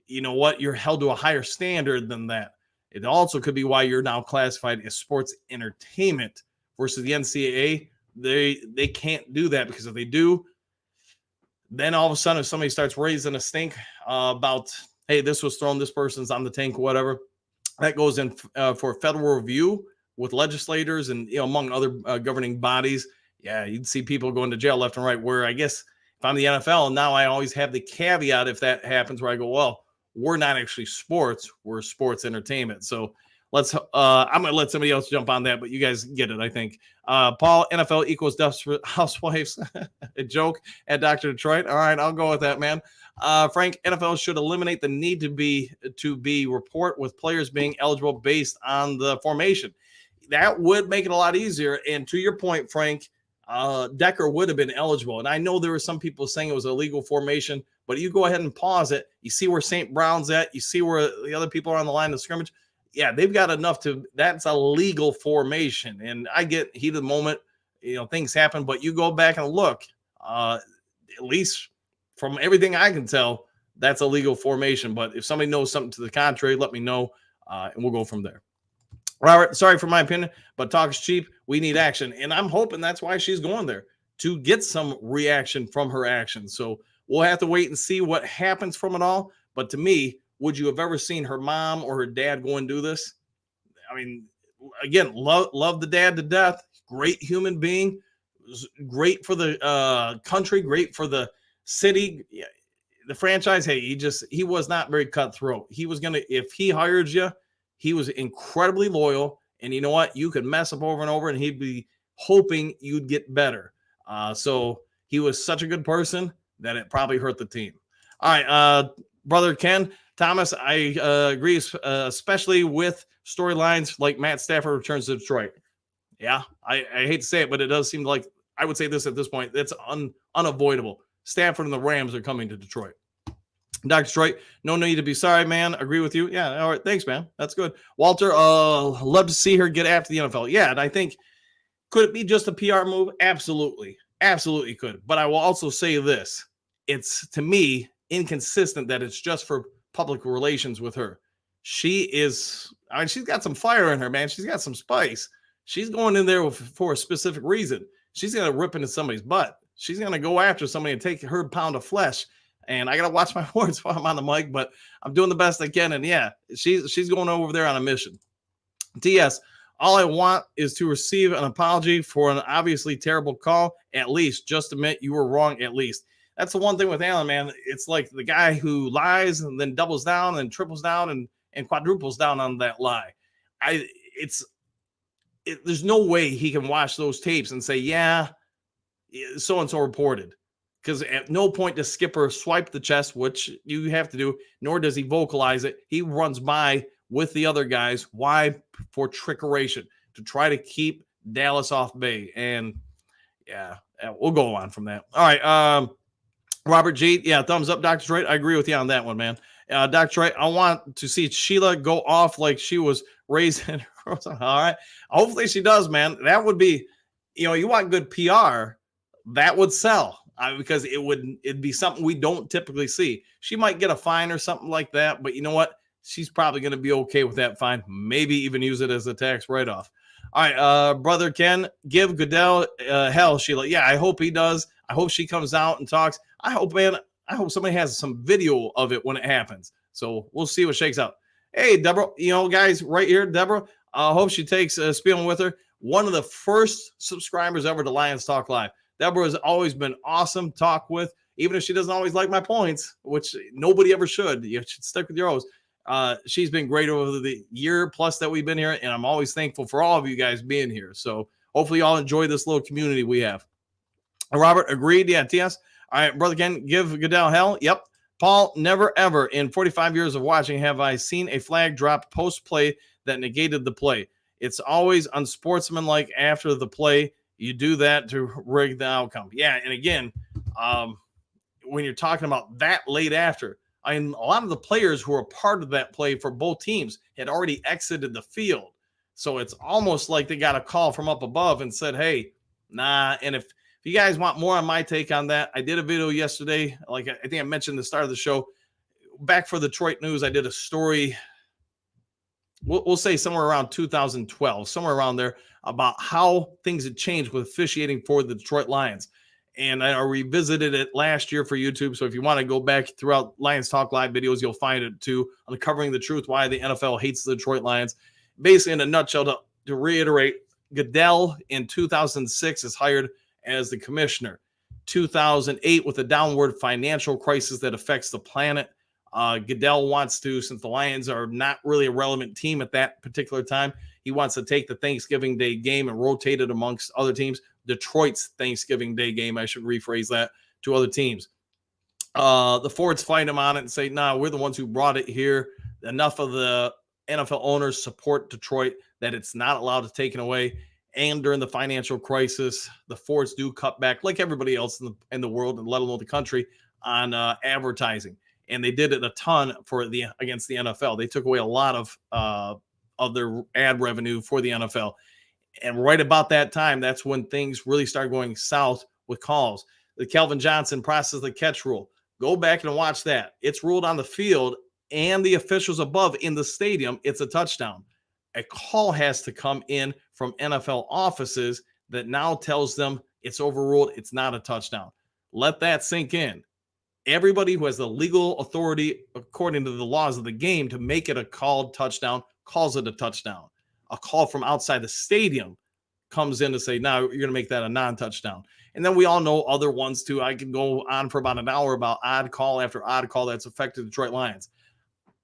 you know what? You're held to a higher standard than that. It also could be why you're now classified as sports entertainment versus the NCAA. They can't do that, because if they do, then all of a sudden if somebody starts raising a stink about, hey, this was thrown, this person's on the tank, whatever, that goes in for federal review with legislators and, among other governing bodies. Yeah, you'd see people going to jail left and right, where I guess if I'm the NFL, now I always have the caveat if that happens where I go, well, we're not actually sports, we're sports entertainment. So I'm going to let somebody else jump on that, but you guys get it, I think. Paul, NFL equals desperate housewives. A joke at Dr. Detroit. All right, I'll go with that, man. Frank, NFL should eliminate the need to be report with players being eligible based on the formation. That would make it a lot easier. And to your point, Frank, Decker would have been eligible. And I know there were some people saying it was a legal formation, but you go ahead and pause it. You see where St. Brown's at. You see where the other people are on the line of scrimmage. yeah, they've got enough that's a legal formation. And I get heat of the moment, things happen, but you go back and look, at least from everything I can tell, that's a legal formation. But if somebody knows something to the contrary, let me know, and we'll go from there. Robert, sorry for my opinion, but talk is cheap. We need action. And I'm hoping that's why she's going there, to get some reaction from her actions. So we'll have to wait and see what happens from it all. But to me, would you have ever seen her mom or her dad go and do this? I mean, again, love the dad to death. Great human being. Great for the country. Great for the city. Yeah, the franchise. Hey, he was not very cutthroat. He was gonna, if he hired you, he was incredibly loyal. And you know what? You could mess up over and over, and he'd be hoping you'd get better. So he was such a good person that it probably hurt the team. All right, brother Ken Thomas, I agree, especially with storylines like Matt Stafford returns to Detroit. Yeah, I hate to say it, but it does seem like, I would say this at this point, it's unavoidable. Stafford and the Rams are coming to Detroit. Dr. Detroit, no need to be sorry, man. Agree with you. Yeah, all right, thanks, man. That's good. Walter, love to see her get after the NFL. Yeah, and I think, could it be just a PR move? Absolutely. Absolutely could. But I will also say this. It's, to me, inconsistent that it's just for public relations with her. She's got some fire in her, man. She's got some spice. She's going in there for a specific reason. She's going to rip into somebody's butt. She's going to go after somebody and take her pound of flesh. And I got to watch my words while I'm on the mic, but I'm doing the best I can. And yeah, she's going over there on a mission. TS, all I want is to receive an apology for an obviously terrible call. At least just admit you were wrong. At least that's the one thing with Allen, man. It's like the guy who lies and then doubles down and triples down and quadruples down on that lie. There's no way he can watch those tapes and say, yeah, so-and-so reported. Because at no point does Skipper swipe the chest, which you have to do, nor does he vocalize it. He runs by with the other guys. Why? For trickeration, to try to keep Dallas off bay. And yeah, we'll go on from that. All right. Robert G. Yeah, thumbs up, Dr. Detroit. I agree with you on that one, man. Dr. Detroit, I want to see Sheila go off like she was raised in her. All right. Hopefully she does, man. That would be, you want good PR. That would sell. Because it'd be something we don't typically see. She might get a fine or something like that, but you know what? She's probably going to be okay with that fine. Maybe even use it as a tax write-off. All right, brother Ken, give Goodell hell, Sheila. Yeah, I hope he does. I hope she comes out and talks. I hope somebody has some video of it when it happens. So we'll see what shakes out. Hey, Deborah, guys, right here, Deborah. I hope she takes Spielman with her. One of the first subscribers ever to Lions Talk Live. Deborah has always been awesome to talk with, even if she doesn't always like my points, which nobody ever should. You should stick with your own. She's been great over the year plus that we've been here, and I'm always thankful for all of you guys being here. So hopefully y'all enjoy this little community we have. Robert, agreed? Yeah, TS. All right, brother Ken, give Goodell hell. Yep. Paul, never ever in 45 years of watching have I seen a flag dropped post-play that negated the play. It's always unsportsmanlike after the play. You do that to rig the outcome. Yeah, and again, when you're talking about that late after, a lot of the players who were part of that play for both teams had already exited the field. So it's almost like they got a call from up above and said, hey, nah. And if you guys want more on my take on that, I did a video yesterday. Like I think I mentioned at the start of the show. Back for the Detroit News, I did a story, we'll say somewhere around 2012, somewhere around there, about how things had changed with officiating for the Detroit Lions. And I revisited it last year for YouTube. So if you want to go back throughout Lions Talk Live videos, you'll find it too, uncovering the truth why the NFL hates the Detroit Lions. Basically, in a nutshell, to reiterate, Goodell in 2006 is hired as the commissioner. 2008, with a downward financial crisis that affects the planet, Goodell wants to, since the Lions are not really a relevant team at that particular time, he wants to take the Thanksgiving Day game and rotate it amongst other teams. Detroit's Thanksgiving Day game, I should rephrase that, to other teams. The Fords fight him on it and say, nah, we're the ones who brought it here. Enough of the NFL owners support Detroit that it's not allowed to take it away. And during the financial crisis, the Fords do cut back, like everybody else in the world, and let alone the country, on advertising. And they did it a ton against the NFL. They took away a lot of of their ad revenue for the NFL. And right about that time, that's when things really start going south with calls. The Kelvin Johnson process the catch rule. Go back and watch that. It's ruled on the field and the officials above in the stadium. It's a touchdown. A call has to come in from NFL offices that now tells them it's overruled. It's not a touchdown. Let that sink in. Everybody who has the legal authority, according to the laws of the game, to make it a called touchdown, calls it a touchdown. A call from outside the stadium comes in to say, now you're going to make that a non-touchdown. And then we all know other ones too. I can go on for about an hour about odd call after odd call that's affected the Detroit Lions.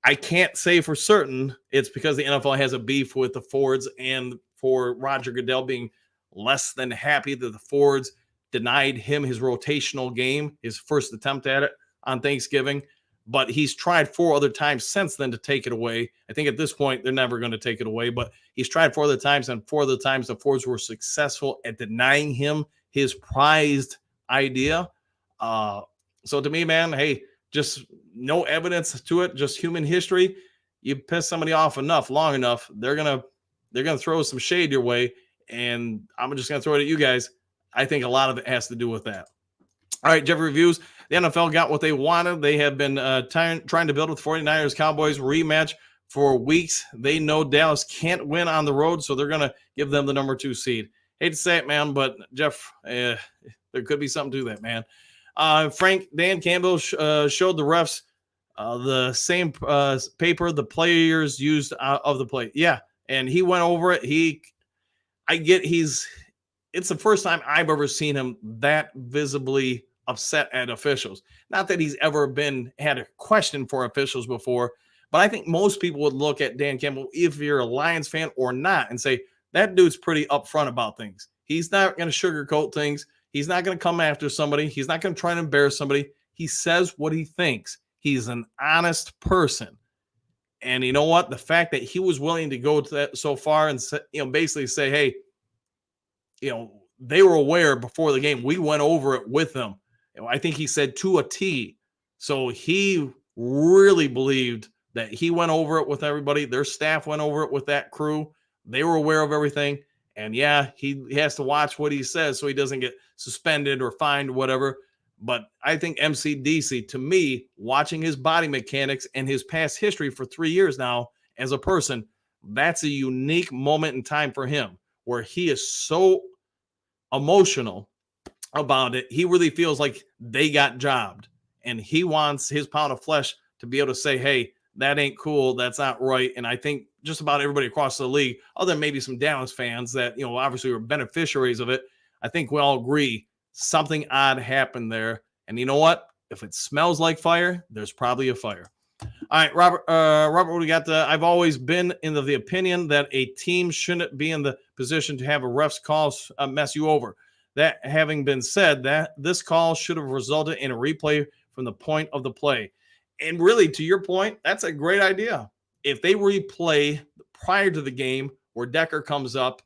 I can't say for certain it's because the NFL has a beef with the Fords and for Roger Goodell being less than happy that the Fords denied him his rotational game, his first attempt at it on Thanksgiving. But he's tried 4 other times since then to take it away. I think at this point, they're never going to take it away. But he's tried 4 other times, and 4 other times the Fords were successful at denying him his prized idea. So to me, man, hey, just no evidence to it, just human history. You piss somebody off long enough, they're gonna throw some shade your way, and I'm just gonna throw it at you guys. I think a lot of it has to do with that. All right, Jeff Reviews. The NFL got what they wanted. They have been trying to build with 49ers Cowboys rematch for weeks. They know Dallas can't win on the road, so they're going to give them the number 2 seed. Hate to say it, man, but Jeff, there could be something to that, man. Dan Campbell showed the refs the same paper the players used of the play. Yeah, and he went over it. It's the first time I've ever seen him that visibly upset at officials. Not that he's ever had a question for officials before, but I think most people would look at Dan Campbell, if you're a Lions fan or not, and say, that dude's pretty upfront about things. He's not going to sugarcoat things. He's not going to come after somebody. He's not going to try and embarrass somebody. He says what he thinks. He's an honest person. And you know what? The fact that he was willing to go to that so far and basically say, hey, they were aware before the game. We went over it with them. I think he said to a T. So he really believed that he went over it with everybody. Their staff went over it with that crew. They were aware of everything. And yeah, he has to watch what he says so he doesn't get suspended or fined or whatever. But I think MCDC, to me, watching his body mechanics and his past history for 3 years now as a person, that's a unique moment in time for him where he is so emotional about it. He really feels like they got jobbed, and he wants his pound of flesh to be able to say, hey, that ain't cool. That's not right. And I think just about everybody across the league, other than maybe some Dallas fans that, obviously were beneficiaries of it, I think we all agree something odd happened there. And you know what? If it smells like fire, there's probably a fire. All right, Robert, what do we got? I've always been in the opinion that a team shouldn't be in the position to have a ref's call mess you over. That having been said, that this call should have resulted in a replay from the point of the play. And really, to your point, that's a great idea. If they replay prior to the game where Decker comes up,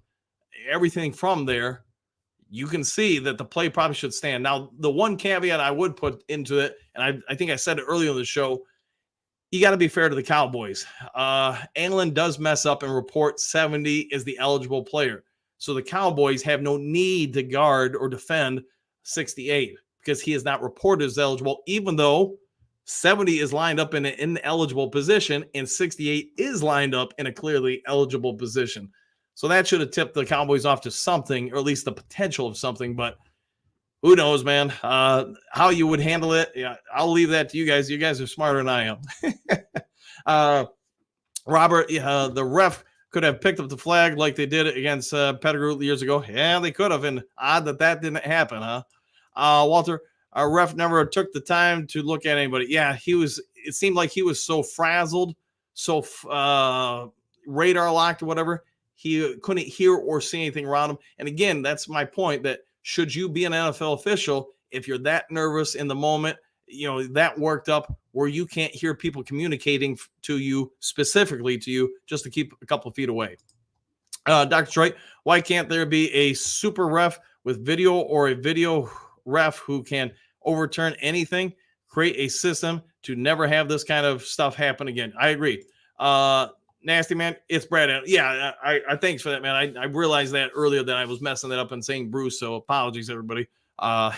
everything from there, you can see that the play probably should stand. Now, the one caveat I would put into it, and I think I said it earlier in the show, you got to be fair to the Cowboys. Allen does mess up and report 70 is the eligible player. So the Cowboys have no need to guard or defend 68 because he is not reported as eligible, even though 70 is lined up in an ineligible position and 68 is lined up in a clearly eligible position. So that should have tipped the Cowboys off to something, or at least the potential of something. But who knows, man? How you would handle it, yeah, I'll leave that to you guys. You guys are smarter than I am. Robert, the ref could have picked up the flag like they did against Pettigrew years ago. Yeah, they could have. And odd that didn't happen, huh? Walter, our ref never took the time to look at anybody. Yeah, it seemed like he was so frazzled, so radar locked or whatever. He couldn't hear or see anything around him. And again, that's my point, that should you be an NFL official, if you're that nervous in the moment, that worked up where you can't hear people communicating to you, specifically to you, just to keep a couple of feet away. Dr. Detroit, why can't there be a super ref with video or a video ref who can overturn anything? Create a system to never have this kind of stuff happen again. I agree. Nasty man, it's Brad Allen. Yeah, I thanks for that, man. I realized that earlier that I was messing that up and saying Bruce, so apologies, everybody. I'm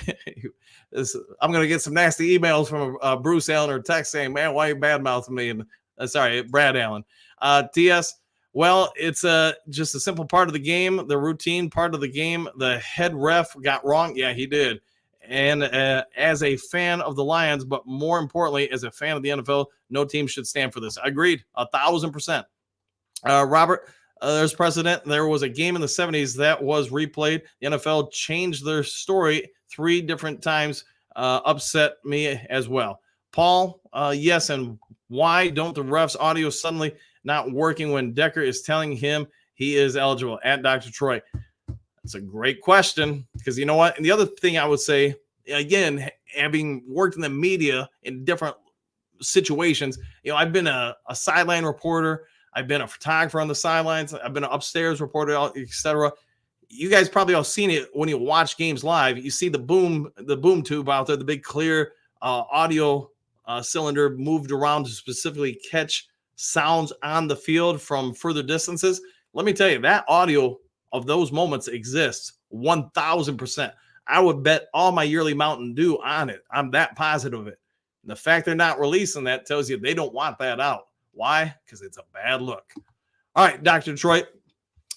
gonna get some nasty emails from Bruce Allen or text saying, "Man, why you bad mouthing me?" And sorry, Brad Allen. TS. Well, it's just a simple part of the game, the routine part of the game. The head ref got wrong. Yeah, he did. And as a fan of the Lions, but more importantly, as a fan of the NFL, no team should stand for this. Agreed, 1,000%. Robert, there's precedent. There was a game in the 70s that was replayed. The NFL changed their story 3 different times. Upset me as well. Paul, yes, and why don't the refs' audio suddenly not working when Decker is telling him he is eligible? At Dr. Troy. That's a great question, because you know what? And the other thing I would say, again, having worked in the media in different situations, I've been a sideline reporter. I've been a photographer on the sidelines. I've been an upstairs reporter, etc. You guys probably all seen it when you watch games live. You see the boom tube out there, the big clear audio cylinder moved around to specifically catch sounds on the field from further distances. Let me tell you, that audio of those moments exists 1,000%. I would bet all my yearly Mountain Dew on it. I'm that positive of it. And the fact they're not releasing that tells you they don't want that out. Why? Because it's a bad look. All right, Dr. Detroit.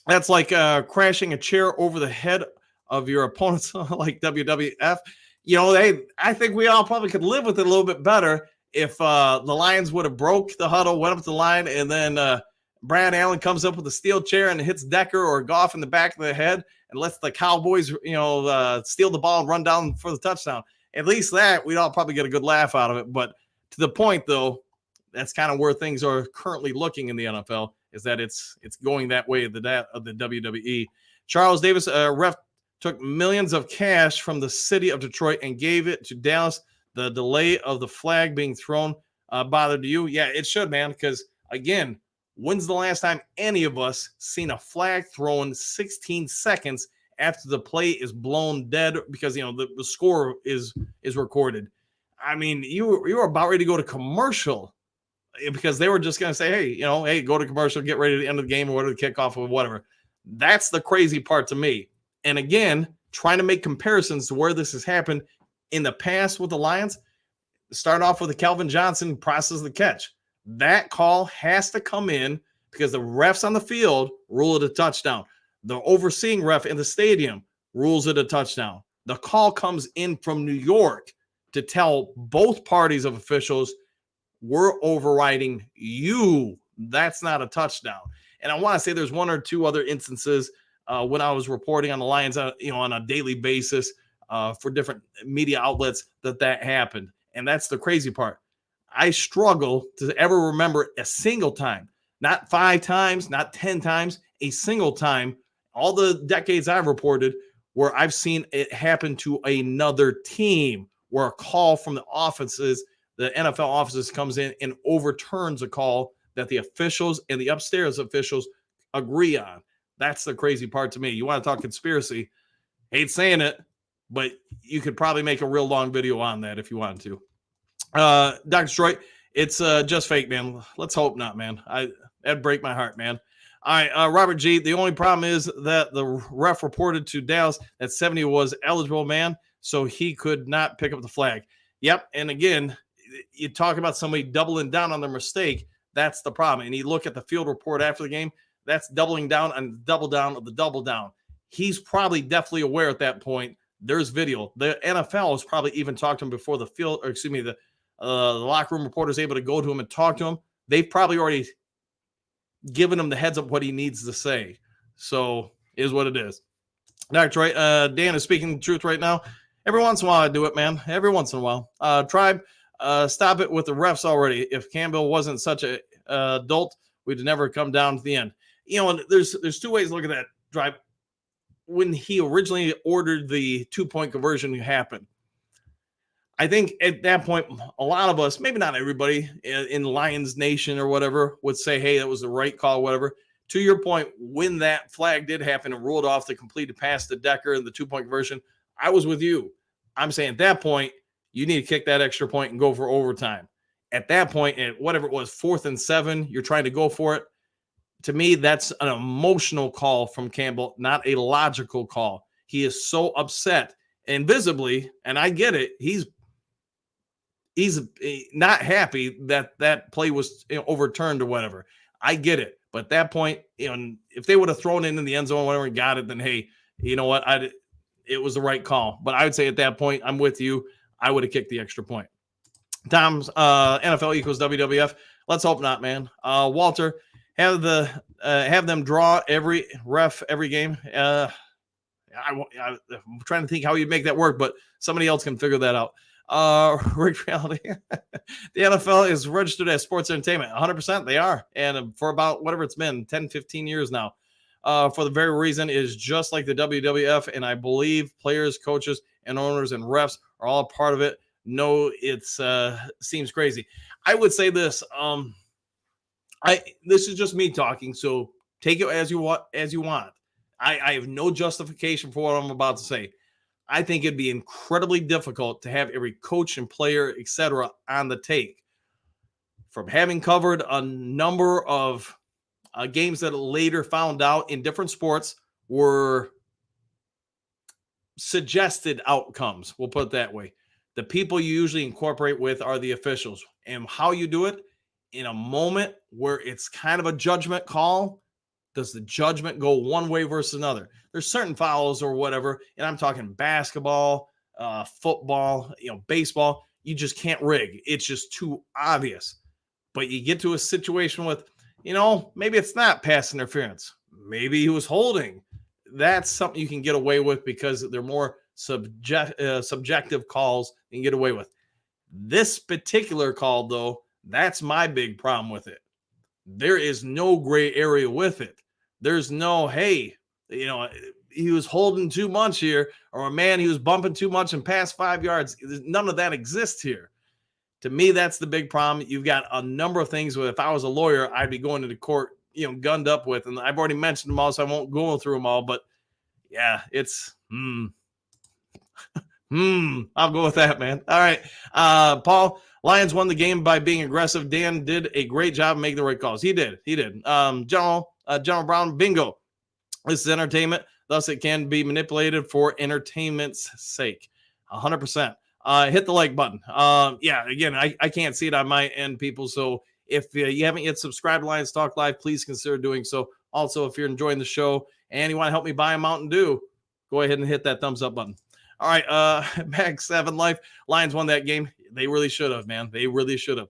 That's like crashing a chair over the head of your opponents like WWF. I think we all probably could live with it a little bit better if the Lions would have broke the huddle, went up the line, and then Brad Allen comes up with a steel chair and hits Decker or Goff in the back of the head and lets the Cowboys, steal the ball and run down for the touchdown. At least that, we'd all probably get a good laugh out of it. But to the point, though, that's kind of where things are currently looking in the NFL, is that it's going that way of the WWE. Charles Davis, ref took millions of cash from the city of Detroit and gave it to Dallas. The delay of the flag being thrown bothered you? Yeah, it should, man, because, again, when's the last time any of us seen a flag thrown 16 seconds after the play is blown dead because, the score is recorded? I mean, you were about ready to go to commercial because they were just going to say, hey, go to commercial, get ready to the end of the game or whatever, the kickoff or whatever. That's the crazy part to me. And again, trying to make comparisons to where this has happened in the past with the Lions, start off with the Calvin Johnson process of the catch. That call has to come in because the refs on the field rule it a touchdown. The overseeing ref in the stadium rules it a touchdown. The call comes in from New York to tell both parties of officials, we're overriding you. That's not a touchdown. And I want to say there's 1 or 2 other instances when I was reporting on the Lions, on a daily basis for different media outlets that happened. And that's the crazy part. I struggle to ever remember a single time, not 5 times, not 10 times, a single time, all the decades I've reported, where I've seen it happen to another team, where a call from the offices, the NFL offices, comes in and overturns a call that the officials and the upstairs officials agree on. That's the crazy part to me. You want to talk conspiracy? Hate saying it, but you could probably make a real long video on that if you wanted to. Dr. Detroit, it's just fake, man. Let's hope not, man. That'd break my heart, man. All right, Robert G. The only problem is that the ref reported to Dallas that 70 was eligible, man, so he could not pick up the flag. Yep, and again, you talk about somebody doubling down on their mistake. That's the problem. And you look at the field report after the game, that's doubling down on the double down of the double down. He's probably definitely aware at that point. There's video. The NFL has probably even talked to him before the field, or excuse me, the locker room reporter is able to go to him and talk to him. They've probably already given him the heads up what he needs to say. So is what it is. Dr. Troy, Dan is speaking the truth right now. Every once in a while I do it, man. Every once in a while. Tribe, stop it with the refs already. If Campbell wasn't such a dolt, we'd never come down to the end. There's 2 ways to look at that, Tribe. When he originally ordered the 2-point conversion happen, I think at that point, a lot of us, maybe not everybody in Lions Nation or whatever, would say, hey, that was the right call, whatever. To your point, when that flag did happen and ruled off the completed pass to Decker and the 2-point conversion, I was with you. I'm saying at that point, you need to kick that extra point and go for overtime. At that point, at whatever it was, 4th and 7, you're trying to go for it. To me, that's an emotional call from Campbell, not a logical call. He is so upset and visibly, and I get it. He's not happy that that play was overturned or whatever. I get it. But at that point, if they would have thrown it in the end zone, whatever, and got it, then hey, you know what? It was the right call. But I would say at that point, I'm with you. I would have kicked the extra point. Tom's NFL equals WWF. Let's hope not, man. Walter, have them draw every ref every game. I'm trying to think how you'd make that work, but somebody else can figure that out. Rick Reality. The NFL is registered as sports entertainment. 100% they are. And for about whatever it's been, 10, 15 years now. For the very reason is just like the WWF. And I believe players, coaches, and owners and refs are all a part of it. No, it's seems crazy. I would say this. This is just me talking, so take it as you want. I have no justification for what I'm about to say. I think it'd be incredibly difficult to have every coach and player, etc., on the take. From having covered a number of games that later found out in different sports were suggested outcomes, we'll put it that way. The people you usually incorporate with are the officials. And how you do it, in a moment where it's kind of a judgment call, does the judgment go one way versus another? There's certain fouls or whatever, and I'm talking basketball, football, baseball. You just can't rig. It's just too obvious. But you get to a situation with, maybe it's not pass interference. Maybe he was holding. That's something you can get away with because they're more subjective calls you can get away with. This particular call, though, that's my big problem with it. There is no gray area with it. There's no, hey, he was holding too much here, or man, he was bumping too much and past 5 yards. None of that exists here. To me, that's the big problem. You've got a number of things where if I was a lawyer, I'd be going to the court, gunned up with. And I've already mentioned them all, so I won't go through them all. But yeah, it's I'll go with that, man. All right. Paul, Lions won the game by being aggressive. Dan did a great job making the right calls. He did. General Brown, bingo. This is entertainment. Thus, it can be manipulated for entertainment's sake. 100%. Hit the like button. Again, I can't see it on my end, people. So if you haven't yet subscribed to Lions Talk Live, please consider doing so. Also, if you're enjoying the show and you want to help me buy a Mountain Dew, go ahead and hit that thumbs up button. All right, Mag 7 Life. Lions won that game. They really should have, man. They really should have.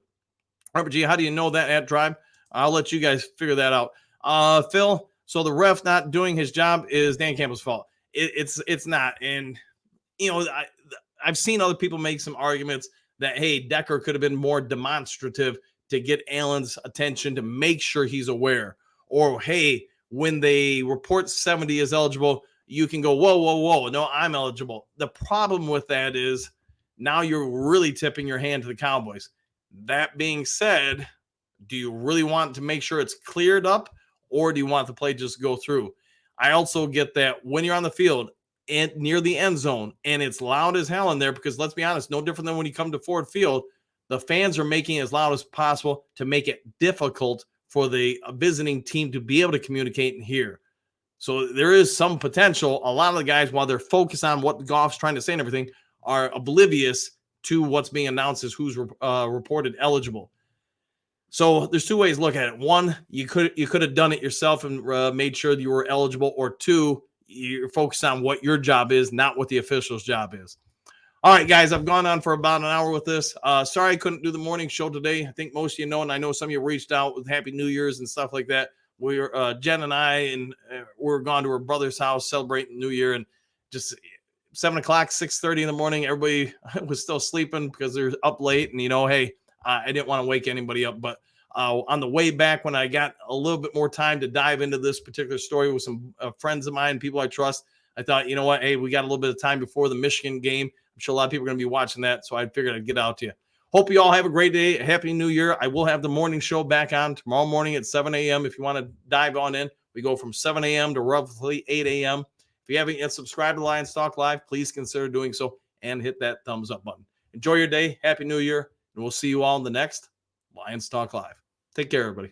Robert G, how do you know that at Tribe? I'll let you guys figure that out. Phil, so the ref not doing his job is Dan Campbell's fault. It's not. And, I've seen other people make some arguments that, hey, Decker could have been more demonstrative to get Allen's attention to make sure he's aware. Or, hey, when they report 70 as eligible, you can go, whoa, no, I'm eligible. The problem with that is now you're really tipping your hand to the Cowboys. That being said, do you really want to make sure it's cleared up, or do you want the play just go through? I also get that when you're on the field and near the end zone and it's loud as hell in there, because let's be honest, no different than when you come to Ford Field, the fans are making it as loud as possible to make it difficult for the visiting team to be able to communicate and hear. So there is some potential. A lot of the guys, while they're focused on what Goff's trying to say and everything, are oblivious to what's being announced as who's reported eligible. So there's two ways to look at it. One, you could have done it yourself and made sure that you were eligible. Or two, you're focused on what your job is, not what the official's job is. All right, guys, I've gone on for about an hour with this. Sorry I couldn't do the morning show today. I think most of you know, and I know some of you reached out with Happy New Year's and stuff like that. Jen and I, and we're gone to her brother's house celebrating New Year, and just 7 o'clock, 6:30 in the morning, everybody was still sleeping because they're up late. And, hey, I didn't want to wake anybody up. But on the way back, when I got a little bit more time to dive into this particular story with some friends of mine, people I trust, I thought, you know what? Hey, we got a little bit of time before the Michigan game. I'm sure a lot of people are going to be watching that. So I figured I'd get out to you. Hope you all have a great day. Happy New Year. I will have the morning show back on tomorrow morning at 7 a.m. If you want to dive on in, we go from 7 a.m. to roughly 8 a.m. If you haven't yet subscribed to Lions Talk Live, please consider doing so and hit that thumbs up button. Enjoy your day. Happy New Year. And we'll see you all in the next Lions Talk Live. Take care, everybody.